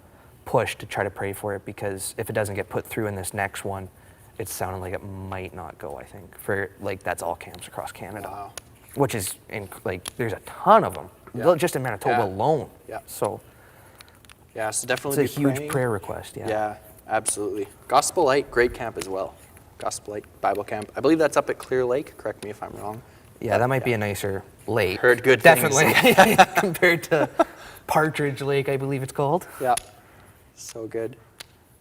Speaker 1: push to try to pray for it, because if it doesn't get put through in this next one, it's sounding like it might not go, I think, for that's all camps across Canada.
Speaker 2: Wow.
Speaker 1: Which is, there's a ton of them, just in Manitoba alone.
Speaker 2: Yeah.
Speaker 1: So
Speaker 2: so definitely
Speaker 1: it's a huge prayer request,
Speaker 2: Yeah, absolutely. Gospel Light, great camp as well. Gospel Lake Bible Camp. I believe that's up at Clear Lake. Correct me if I'm wrong.
Speaker 1: Yeah, that might be a nicer lake.
Speaker 2: Heard good
Speaker 1: Definitely.
Speaker 2: things.
Speaker 1: Compared to Partridge Lake, I believe it's called.
Speaker 2: Yeah, so good.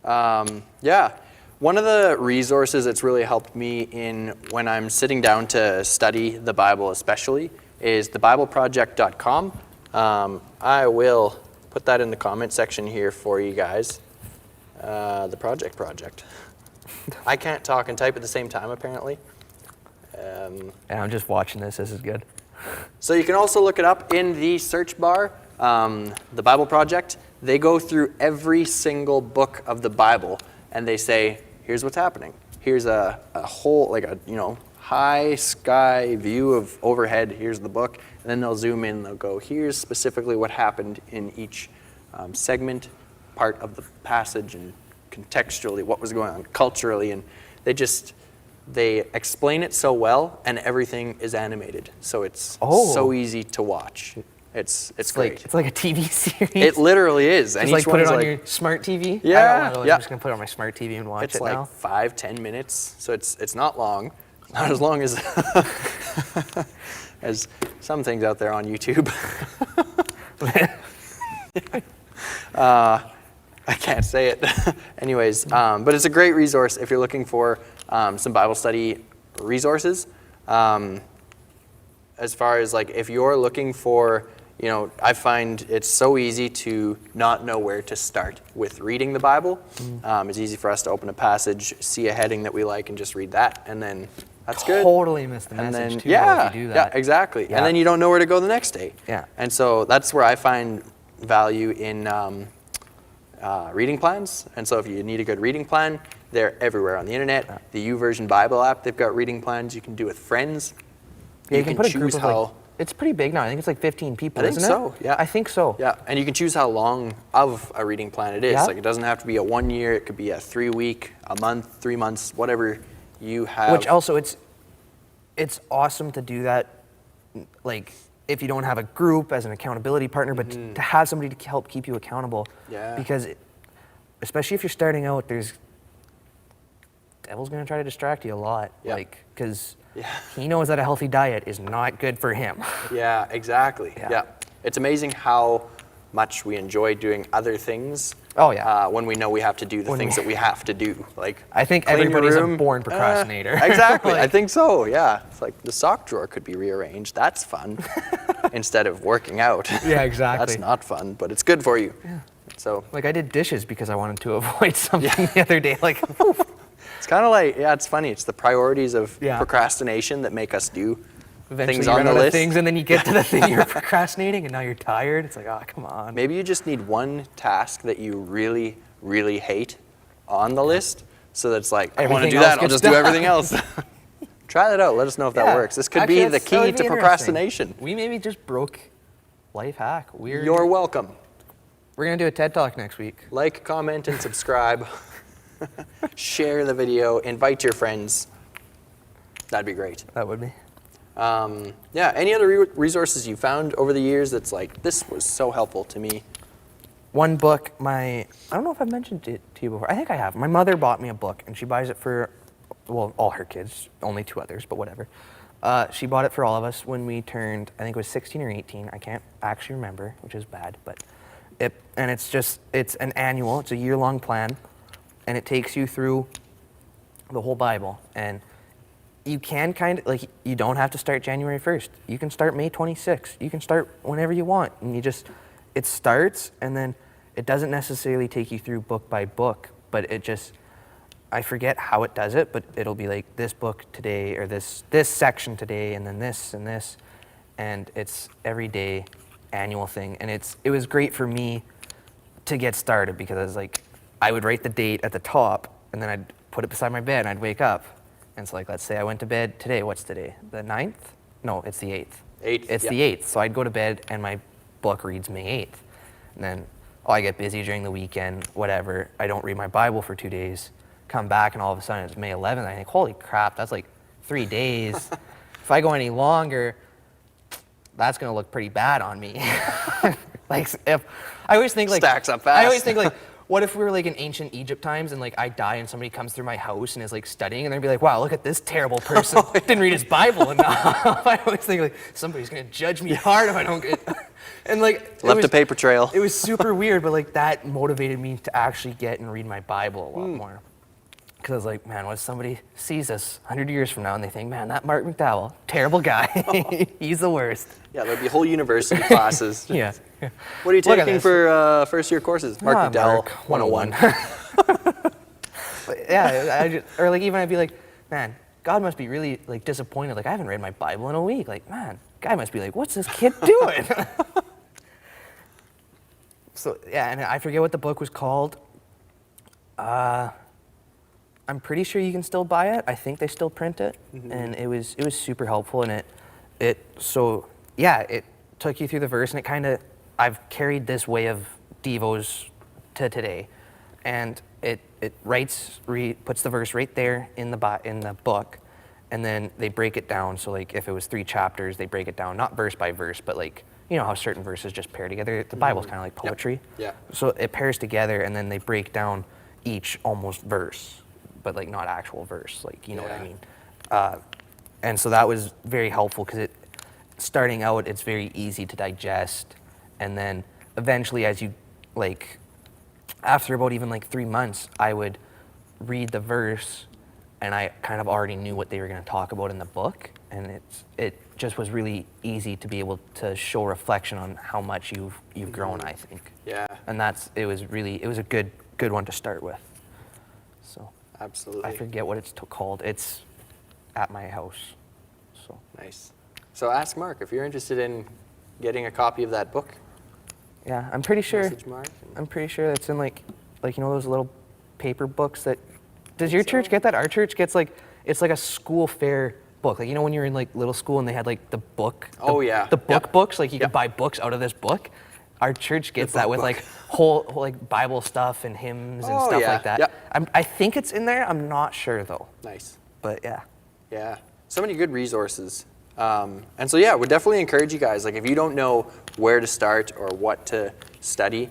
Speaker 2: Yeah, one of the resources that's really helped me in when I'm sitting down to study the Bible especially is thebibleproject.com. I will put that in the comment section here for you guys. The project. I can't talk and type at the same time apparently.
Speaker 1: And I'm just watching this. This is good.
Speaker 2: So you can also look it up in the search bar. The Bible Project, they go through every single book of the Bible and they say, here's what's happening. Here's a whole, like a, high sky view of overhead. Here's the book. And then they'll zoom in, they'll go, here's specifically what happened in each segment, part of the passage, and contextually what was going on culturally. And they explain it so well, and everything is animated. So it's so easy to watch. It's great.
Speaker 1: It's like a TV series.
Speaker 2: It literally is. And
Speaker 1: Just
Speaker 2: each
Speaker 1: like put it
Speaker 2: one's
Speaker 1: on your smart TV.
Speaker 2: Yeah,
Speaker 1: I'm
Speaker 2: yeah.
Speaker 1: just gonna put it on my smart TV and watch
Speaker 2: It's
Speaker 1: it
Speaker 2: like
Speaker 1: now.
Speaker 2: 5-10 minutes, so it's not long. Not as long as as some things out there on YouTube. I can't say it. Anyways, but it's a great resource if you're looking for some Bible study resources. As far as like if you're looking for, I find it's so easy to not know where to start with reading the Bible. It's easy for us to open a passage, see a heading that we like, and just read that, and then that's good.
Speaker 1: Totally miss the
Speaker 2: And
Speaker 1: message
Speaker 2: then
Speaker 1: too if you do that.
Speaker 2: yeah, exactly.
Speaker 1: Yeah.
Speaker 2: And then you don't know where to go the next day.
Speaker 1: Yeah.
Speaker 2: And so that's where I find value in reading plans. And so if you need a good reading plan, they're everywhere on the internet.
Speaker 1: Yeah.
Speaker 2: The YouVersion Bible app, they've got reading plans you can do with friends.
Speaker 1: Yeah, you can put a group
Speaker 2: choose
Speaker 1: of
Speaker 2: how.
Speaker 1: it's pretty big now. I think it's like 15 people,
Speaker 2: I think
Speaker 1: isn't
Speaker 2: so,
Speaker 1: it?
Speaker 2: yeah.
Speaker 1: I think so.
Speaker 2: Yeah, and you can choose how long of a reading plan it is.
Speaker 1: Yeah.
Speaker 2: Like it doesn't have to be a 1 year. It could be a 3 week, a month, 3 months, whatever you have.
Speaker 1: Which also it's awesome to do that, like if you don't have a group as an accountability partner, but to have somebody to help keep you accountable.
Speaker 2: Yeah.
Speaker 1: Because especially if you're starting out, devil's gonna try to distract you a lot.
Speaker 2: Yeah.
Speaker 1: Like, because
Speaker 2: Yeah.
Speaker 1: he knows that a healthy diet is not good for him.
Speaker 2: Yeah, exactly.
Speaker 1: Yeah.
Speaker 2: Yeah. It's amazing how much we enjoy doing other things.
Speaker 1: Oh, yeah.
Speaker 2: When we know we have to do the things that we have to do. Like
Speaker 1: I think
Speaker 2: clean your
Speaker 1: everybody's a
Speaker 2: room.
Speaker 1: born procrastinator.
Speaker 2: Exactly. I
Speaker 1: Like-
Speaker 2: think so. Yeah. It's like the sock drawer could be rearranged. That's fun. Instead of working out.
Speaker 1: Yeah, exactly.
Speaker 2: That's not fun, but it's good for you. Yeah. So
Speaker 1: Like I did dishes because I wanted to avoid something the other day. Like,
Speaker 2: it's kind of like, it's funny. It's the priorities of
Speaker 1: Yeah.
Speaker 2: procrastination that make us do
Speaker 1: eventually
Speaker 2: things
Speaker 1: you
Speaker 2: on
Speaker 1: run
Speaker 2: the
Speaker 1: out of
Speaker 2: list.
Speaker 1: things, and then you get to the thing you're procrastinating, and now you're tired. It's like, oh, come on.
Speaker 2: Maybe you just need one task that you really, really hate on the list, so that's like, I want to
Speaker 1: Everything
Speaker 2: do
Speaker 1: else
Speaker 2: that, I'll
Speaker 1: gets
Speaker 2: just do
Speaker 1: done.
Speaker 2: everything else. Try that out. Let us know if that
Speaker 1: Yeah.
Speaker 2: works. This could
Speaker 1: Actually,
Speaker 2: be the
Speaker 1: that would
Speaker 2: key
Speaker 1: be
Speaker 2: to
Speaker 1: interesting.
Speaker 2: procrastination.
Speaker 1: We maybe just broke life hack.
Speaker 2: You're welcome.
Speaker 1: We're gonna do a TED Talk next week.
Speaker 2: Like, comment, and subscribe. Share the video. Invite your friends. That'd be great.
Speaker 1: That would be.
Speaker 2: Yeah, any other resources you found over the years that's like, this was so helpful to me?
Speaker 1: One book, I don't know if I've mentioned it to you before. I think I have. My mother bought me a book, and she buys it for, well, all her kids, only 2 others, but whatever. She bought it for all of us when we turned, I think it was 16 or 18. I can't actually remember, which is bad, but it's an annual, it's a year-long plan, and it takes you through the whole Bible. And you can kind of, like, you don't have to start January 1st. You can start May 26th. You can start whenever you want. And it starts, and then it doesn't necessarily take you through book by book, but I forget how it does it, but it'll be like this book today, or this section today, and then this and this. And it's every day annual thing. And it was great for me to get started, because I was like, I would write the date at the top, and then I'd put it beside my bed, and I'd wake up. And so, like, let's say I went to bed today. What's today? The 9th? No, it's the 8th.
Speaker 2: 8th,
Speaker 1: It's
Speaker 2: yeah.
Speaker 1: the 8th. So I'd go to bed, and my book reads May 8th. And then, I get busy during the weekend, whatever. I don't read my Bible for 2 days. Come back, and all of a sudden it's May 11th. I think, holy crap, that's like 3 days. If I go any longer, that's going to look pretty bad on me. Like, I always think, like,
Speaker 2: Stacks up fast.
Speaker 1: I always think, like, what if we were like in ancient Egypt times and like I die and somebody comes through my house and is like studying and they'd be like, wow, look at this terrible person. Didn't read his Bible enough. I always think like somebody's gonna judge me hard if I don't get. And like
Speaker 2: Left a paper trail.
Speaker 1: It was super weird, but like that motivated me to actually get and read my Bible a lot more. Because I was like, man, what if somebody sees us 100 years from now and they think, man, that Mark McDowell, terrible guy. He's the worst.
Speaker 2: Yeah, there'd be whole university classes.
Speaker 1: Yeah.
Speaker 2: What are you
Speaker 1: Look at
Speaker 2: taking
Speaker 1: this.
Speaker 2: for first year courses? Mark McDowell,
Speaker 1: Mark
Speaker 2: 101.
Speaker 1: But yeah, or like even I'd be like, man, God must be really like disappointed. Like I haven't read my Bible in a week. Like, man, guy must be like, what's this kid doing? So yeah, and I forget what the book was called. I'm pretty sure you can still buy it. I think they still print it, and it was super helpful. And it took you through the verse, and it kind of I've carried this way of devos to today, and it puts the verse right there in the book, and then they break it down. So like if it was 3 chapters, they break it down not verse by verse, but like you know how certain verses just pair together. The Bible's kind of like poetry.
Speaker 2: Yeah.
Speaker 1: So it pairs together, and then they break down each almost verse, but like not actual verse, like you know what I mean. And so that was very helpful because starting out, it's very easy to digest, and then eventually, as you like, after about even like 3 months, I would read the verse, and I kind of already knew what they were going to talk about in the book, and it just was really easy to be able to show reflection on how much you've grown, I think.
Speaker 2: Yeah.
Speaker 1: And it was a good one to start with. So
Speaker 2: Absolutely.
Speaker 1: I forget what it's called. It's at my house. So
Speaker 2: Nice. So ask Mark if you're interested in getting a copy of that book.
Speaker 1: yeah, I'm pretty sure.
Speaker 2: Message Mark.
Speaker 1: I'm pretty sure it's in like you know those little paper books that. Does your church get that? Our church gets like it's like a school fair book. Like you know when you're in like little school and they had like the book. The book books. Like you could buy books out of this book. Our church gets that with like whole like Bible stuff and hymns and stuff like that.
Speaker 2: Yep.
Speaker 1: I think it's in there. I'm not sure though.
Speaker 2: Nice.
Speaker 1: But yeah.
Speaker 2: Yeah, so many good resources. And so yeah, would definitely encourage you guys, like if you don't know where to start or what to study,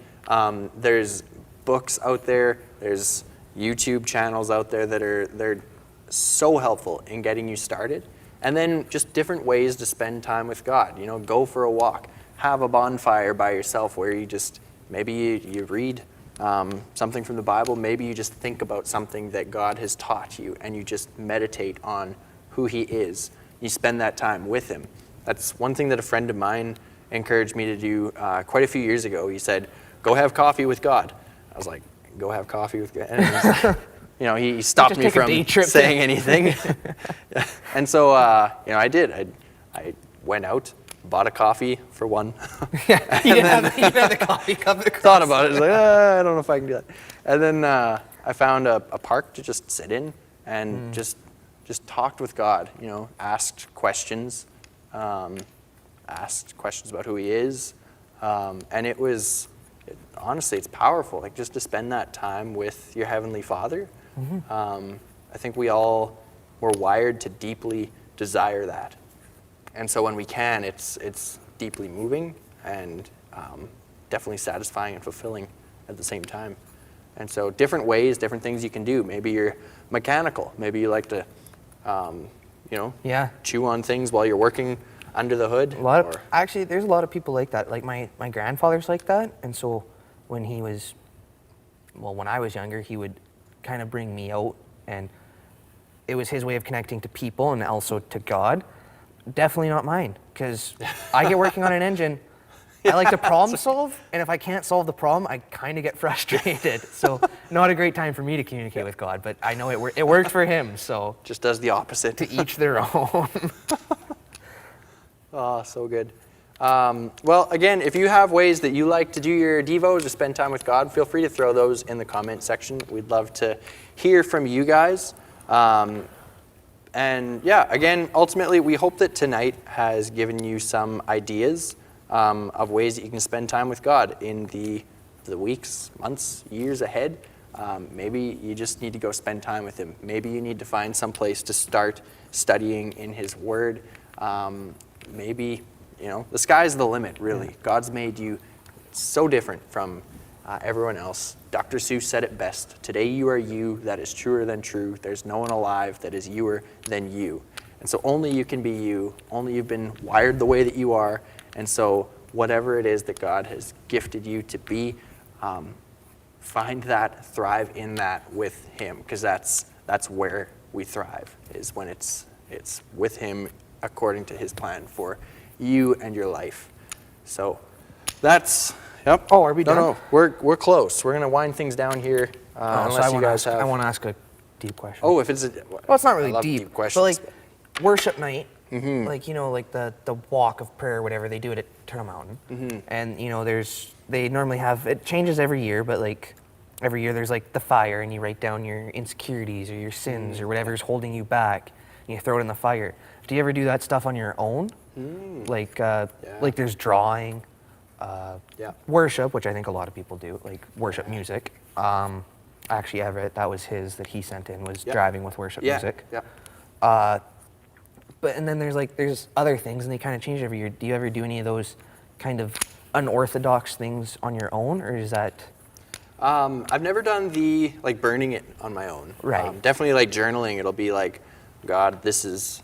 Speaker 2: there's books out there, there's YouTube channels out there they're so helpful in getting you started. And then just different ways to spend time with God. You know, go for a walk, have a bonfire by yourself where you just, maybe you read something from the Bible, maybe you just think about something that God has taught you and you just meditate on who he is. You spend that time with him. That's one thing that a friend of mine encouraged me to do quite a few years ago. He said, go have coffee with God. I was like, go have coffee with God? And he's like, you know, he stopped me from saying anything. And so, you know, I did. I went out, bought a coffee for one.
Speaker 1: Yeah, you didn't have the coffee cup.
Speaker 2: Thought about it. I was like, I don't know if I can do that. And then I found a park to just sit in and just talked with God. You know, asked questions about who he is, and it was honestly, it's powerful. Like just to spend that time with your Heavenly Father. I think we all were wired to deeply desire that. And so when we can, it's deeply moving and definitely satisfying and fulfilling at the same time. And so different ways, different things you can do. Maybe you're mechanical. Maybe you like to, you know, chew on things while you're working under the hood.
Speaker 1: Actually, there's a lot of people like that. Like my grandfather's like that. And so when I was younger, he would kind of bring me out, and it was his way of connecting to people and also to God. Definitely not mine, because I get working on an engine. I like to problem solve, and if I can't solve the problem, I kind of get frustrated. So not a great time for me to communicate with God, but I know it worked for him, so.
Speaker 2: Just does the opposite.
Speaker 1: To each their own.
Speaker 2: Oh, so good. Well, again, if you have ways that you like to do your devos or spend time with God, feel free to throw those in the comment section. We'd love to hear from you guys. And yeah, again, ultimately, we hope that tonight has given you some ideas of ways that you can spend time with God in the weeks, months, years ahead. Maybe you just need to go spend time with him. Maybe you need to find some place to start studying in his word. Maybe, you know, the sky's the limit, really. God's made you so different from everyone else. Dr. Seuss said it best. Today you are you, that is truer than true. There's no one alive that is youer than you. And so only you can be you. Only you've been wired the way that you are. And so whatever it is that God has gifted you to be, find that, thrive in that with him, because that's where we thrive, is when it's with him according to his plan for you and your life. So that's, yep.
Speaker 1: Oh, are we done?
Speaker 2: No, we're close. We're going to wind things down here, unless you guys have.
Speaker 1: I want to ask a deep question.
Speaker 2: Oh, if it's a.
Speaker 1: Well, it's not really
Speaker 2: I love
Speaker 1: deep,
Speaker 2: questions.
Speaker 1: but like worship night, like, you know, like the walk of prayer, whatever, they do it at Turtle Mountain. And, you know, they normally have, it changes every year, but like every year there's like the fire, and you write down your insecurities or your sins or whatever's holding you back, and you throw it in the fire. Do you ever do that stuff on your own? Like there's drawing, worship, which I think a lot of people do, like worship music. Actually, Everett, that was his that he sent in, was driving with worship music. But and then there's other things, and they kind of change every year. Do you ever do any of those kind of unorthodox things on your own, or is that?
Speaker 2: I've never done the like burning it on my own.
Speaker 1: Right.
Speaker 2: Definitely like journaling. It'll be like, God, this is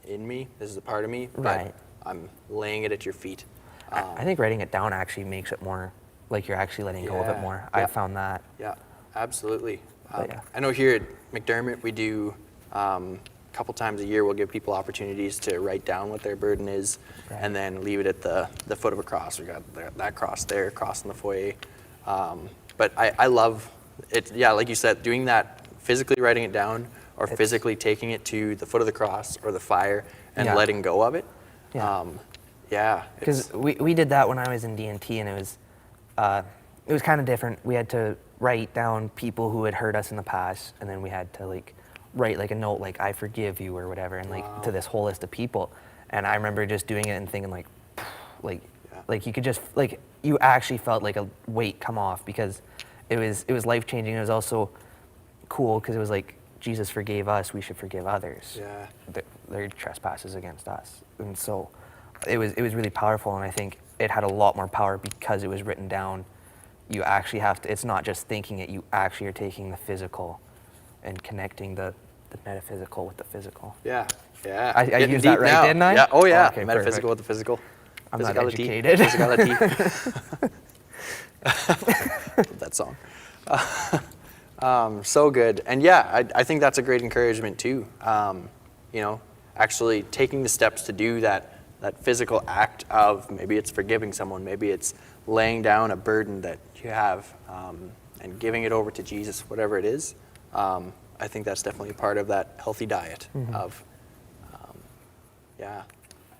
Speaker 2: in me. This is a part of me.
Speaker 1: Right.
Speaker 2: But I'm laying it at your feet.
Speaker 1: I think writing it down actually makes it more like you're actually letting go of it more. I found that.
Speaker 2: Yeah, absolutely.
Speaker 1: Yeah.
Speaker 2: I know here at McDermott we do a couple times a year we'll give people opportunities to write down what their burden is, and then leave it at the foot of a cross. We got that cross there, cross in the foyer. But I love it. Yeah, like you said, doing that, physically writing it down, or physically taking it to the foot of the cross or the fire and letting go of it.
Speaker 1: Because we did that when I was in D&T, and it was kind of different. We had to write down people who had hurt us in the past, and then we had to like write like a note like I forgive you or whatever, and like to this whole list of people. And I remember just doing it and thinking like you could just like you actually felt like a weight come off, because it was life changing. It was also cool because it was like Jesus forgave us, we should forgive others. Their trespasses against us, and so it was really powerful. And I think it had a lot more power because it was written down. You actually have to. It's not just thinking it. You actually are taking the physical and connecting the metaphysical with the physical.
Speaker 2: I
Speaker 1: used that right, didn't I?
Speaker 2: Yeah. Oh yeah.
Speaker 1: Okay,
Speaker 2: Metaphysical
Speaker 1: perfect.
Speaker 2: with the physical.
Speaker 1: I'm not
Speaker 2: Physicality.
Speaker 1: educated.
Speaker 2: Physicality. That song. So good. And yeah, I think that's a great encouragement too. You know, actually taking the steps to do that physical act of, maybe it's forgiving someone, maybe it's laying down a burden that you have, and giving it over to Jesus, whatever it is. I think that's definitely a part of that healthy diet of,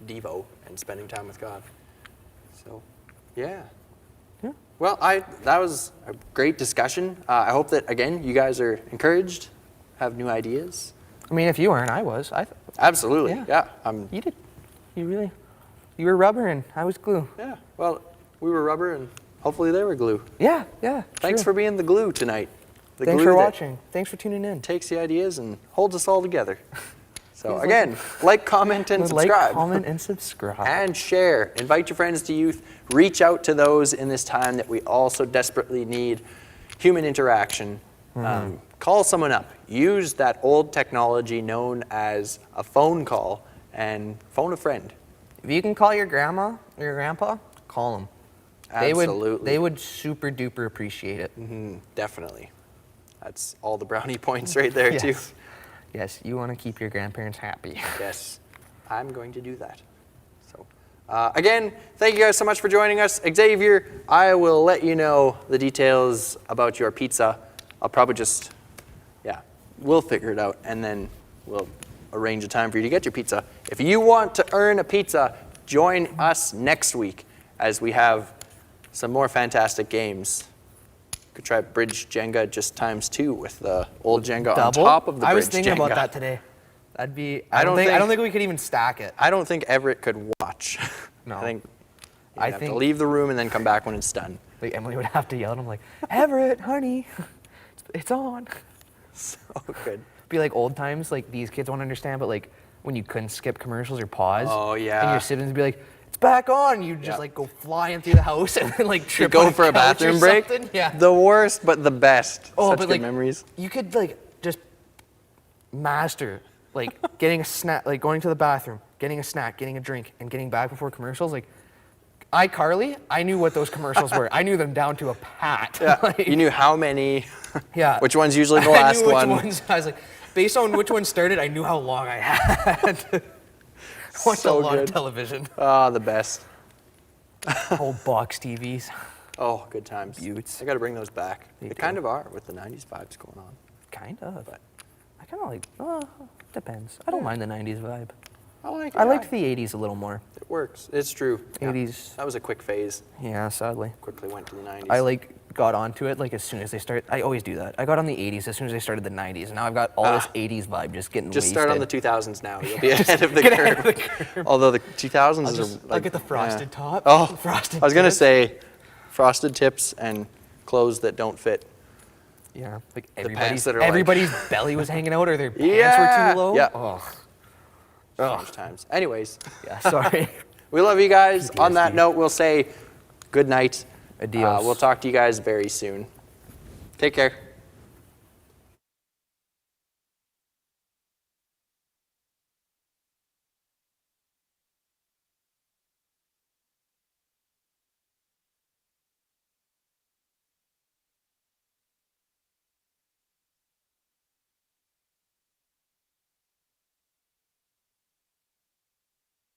Speaker 2: Devo and spending time with God. So, yeah. Well, that was a great discussion. I hope that, again, you guys are encouraged, have new ideas.
Speaker 1: I mean, if you weren't, I was.
Speaker 2: Absolutely, yeah.
Speaker 1: You did. You were rubber and I was glue.
Speaker 2: Yeah, well, we were rubber and hopefully they were glue.
Speaker 1: Yeah.
Speaker 2: Thanks for being the glue tonight.
Speaker 1: Thanks for watching. Thanks for tuning in.
Speaker 2: Takes the ideas and holds us all together. So again, like, comment, and subscribe.
Speaker 1: Like, comment, and subscribe.
Speaker 2: And share. Invite your friends to youth. Reach out to those in this time that we also desperately need human interaction. Call someone up. Use that old technology known as a phone call and phone a friend.
Speaker 1: If you can call your grandma or your grandpa, call them.
Speaker 2: Absolutely.
Speaker 1: They would super duper appreciate it.
Speaker 2: Definitely. That's all the brownie points right there too.
Speaker 1: Yes, you want to keep your grandparents happy.
Speaker 2: Yes, I'm going to do that. So, again, thank you guys so much for joining us. Xavier, I will let you know the details about your pizza. I'll probably just, we'll figure it out, and then we'll arrange a time for you to get your pizza. If you want to earn a pizza, join us next week as we have some more fantastic games. Could try Bridge Jenga just ×2 with the old Jenga
Speaker 1: Double?
Speaker 2: on top of the Bridge Jenga.
Speaker 1: I was thinking about that today. That'd be. I don't think we could even stack it.
Speaker 2: I don't think Everett could watch.
Speaker 1: No.
Speaker 2: I think you'd have to leave the room and then come back when it's done.
Speaker 1: Like Emily would have to yell at him like, Everett, honey, it's on.
Speaker 2: So good.
Speaker 1: Be like old times, like these kids won't understand, but like when you couldn't skip commercials or pause.
Speaker 2: Oh yeah.
Speaker 1: And your siblings would be like, it's back on. You just
Speaker 2: Yeah.
Speaker 1: like go flying through the house and then like
Speaker 2: You
Speaker 1: trip
Speaker 2: go
Speaker 1: on
Speaker 2: for a
Speaker 1: couch or
Speaker 2: bathroom break.
Speaker 1: something. Yeah.
Speaker 2: The worst, but the best.
Speaker 1: Oh,
Speaker 2: Such
Speaker 1: but
Speaker 2: good
Speaker 1: like
Speaker 2: memories.
Speaker 1: you could like just master like getting a snack, like going to the bathroom, getting a snack, getting a drink, and getting back before commercials. Like iCarly, I knew what those commercials were. I knew them down to a pat.
Speaker 2: Yeah.
Speaker 1: Like,
Speaker 2: You knew how many.
Speaker 1: yeah.
Speaker 2: Which one's usually the
Speaker 1: I
Speaker 2: last
Speaker 1: knew which
Speaker 2: one.
Speaker 1: ones. I was like, based on which one started, I knew how long I had. I watched
Speaker 2: So
Speaker 1: a lot
Speaker 2: good.
Speaker 1: of television.
Speaker 2: Ah, the best.
Speaker 1: Old box TVs.
Speaker 2: Oh, good times.
Speaker 1: Buttes.
Speaker 2: I got to bring those back.
Speaker 1: Me
Speaker 2: They
Speaker 1: too.
Speaker 2: kind of are with the 90s vibes going on.
Speaker 1: Kind of.
Speaker 2: But
Speaker 1: I kind of like, depends. I don't mind the 90s vibe.
Speaker 2: I like it.
Speaker 1: I liked the 80s a little more.
Speaker 2: It works. It's true. Yeah.
Speaker 1: 80s.
Speaker 2: That was a quick phase.
Speaker 1: Yeah, sadly.
Speaker 2: Quickly went to the 90s.
Speaker 1: I like got onto it like as soon as they start. I always do that. I got on the 80s as soon as they started the 90s, and now I've got all this 80s vibe just getting
Speaker 2: Just
Speaker 1: wasted.
Speaker 2: start on the 2000s now. You'll be ahead of the
Speaker 1: Get
Speaker 2: curve.
Speaker 1: ahead of the curve.
Speaker 2: Although the 2000s are like,
Speaker 1: I'll get the frosted
Speaker 2: yeah.
Speaker 1: top.
Speaker 2: Oh,
Speaker 1: frosted
Speaker 2: I was gonna
Speaker 1: tips.
Speaker 2: say, frosted tips and clothes that don't fit.
Speaker 1: Yeah, like
Speaker 2: pants that are like-
Speaker 1: everybody's belly was hanging out or their pants
Speaker 2: Yeah,
Speaker 1: were too low.
Speaker 2: yeah.
Speaker 1: Oh,
Speaker 2: Strange times. Anyways,
Speaker 1: yeah. Sorry.
Speaker 2: we love you guys. On that
Speaker 1: PTSD.
Speaker 2: note, we'll say good night.
Speaker 1: Adios.
Speaker 2: We'll talk to you guys very soon. Take care.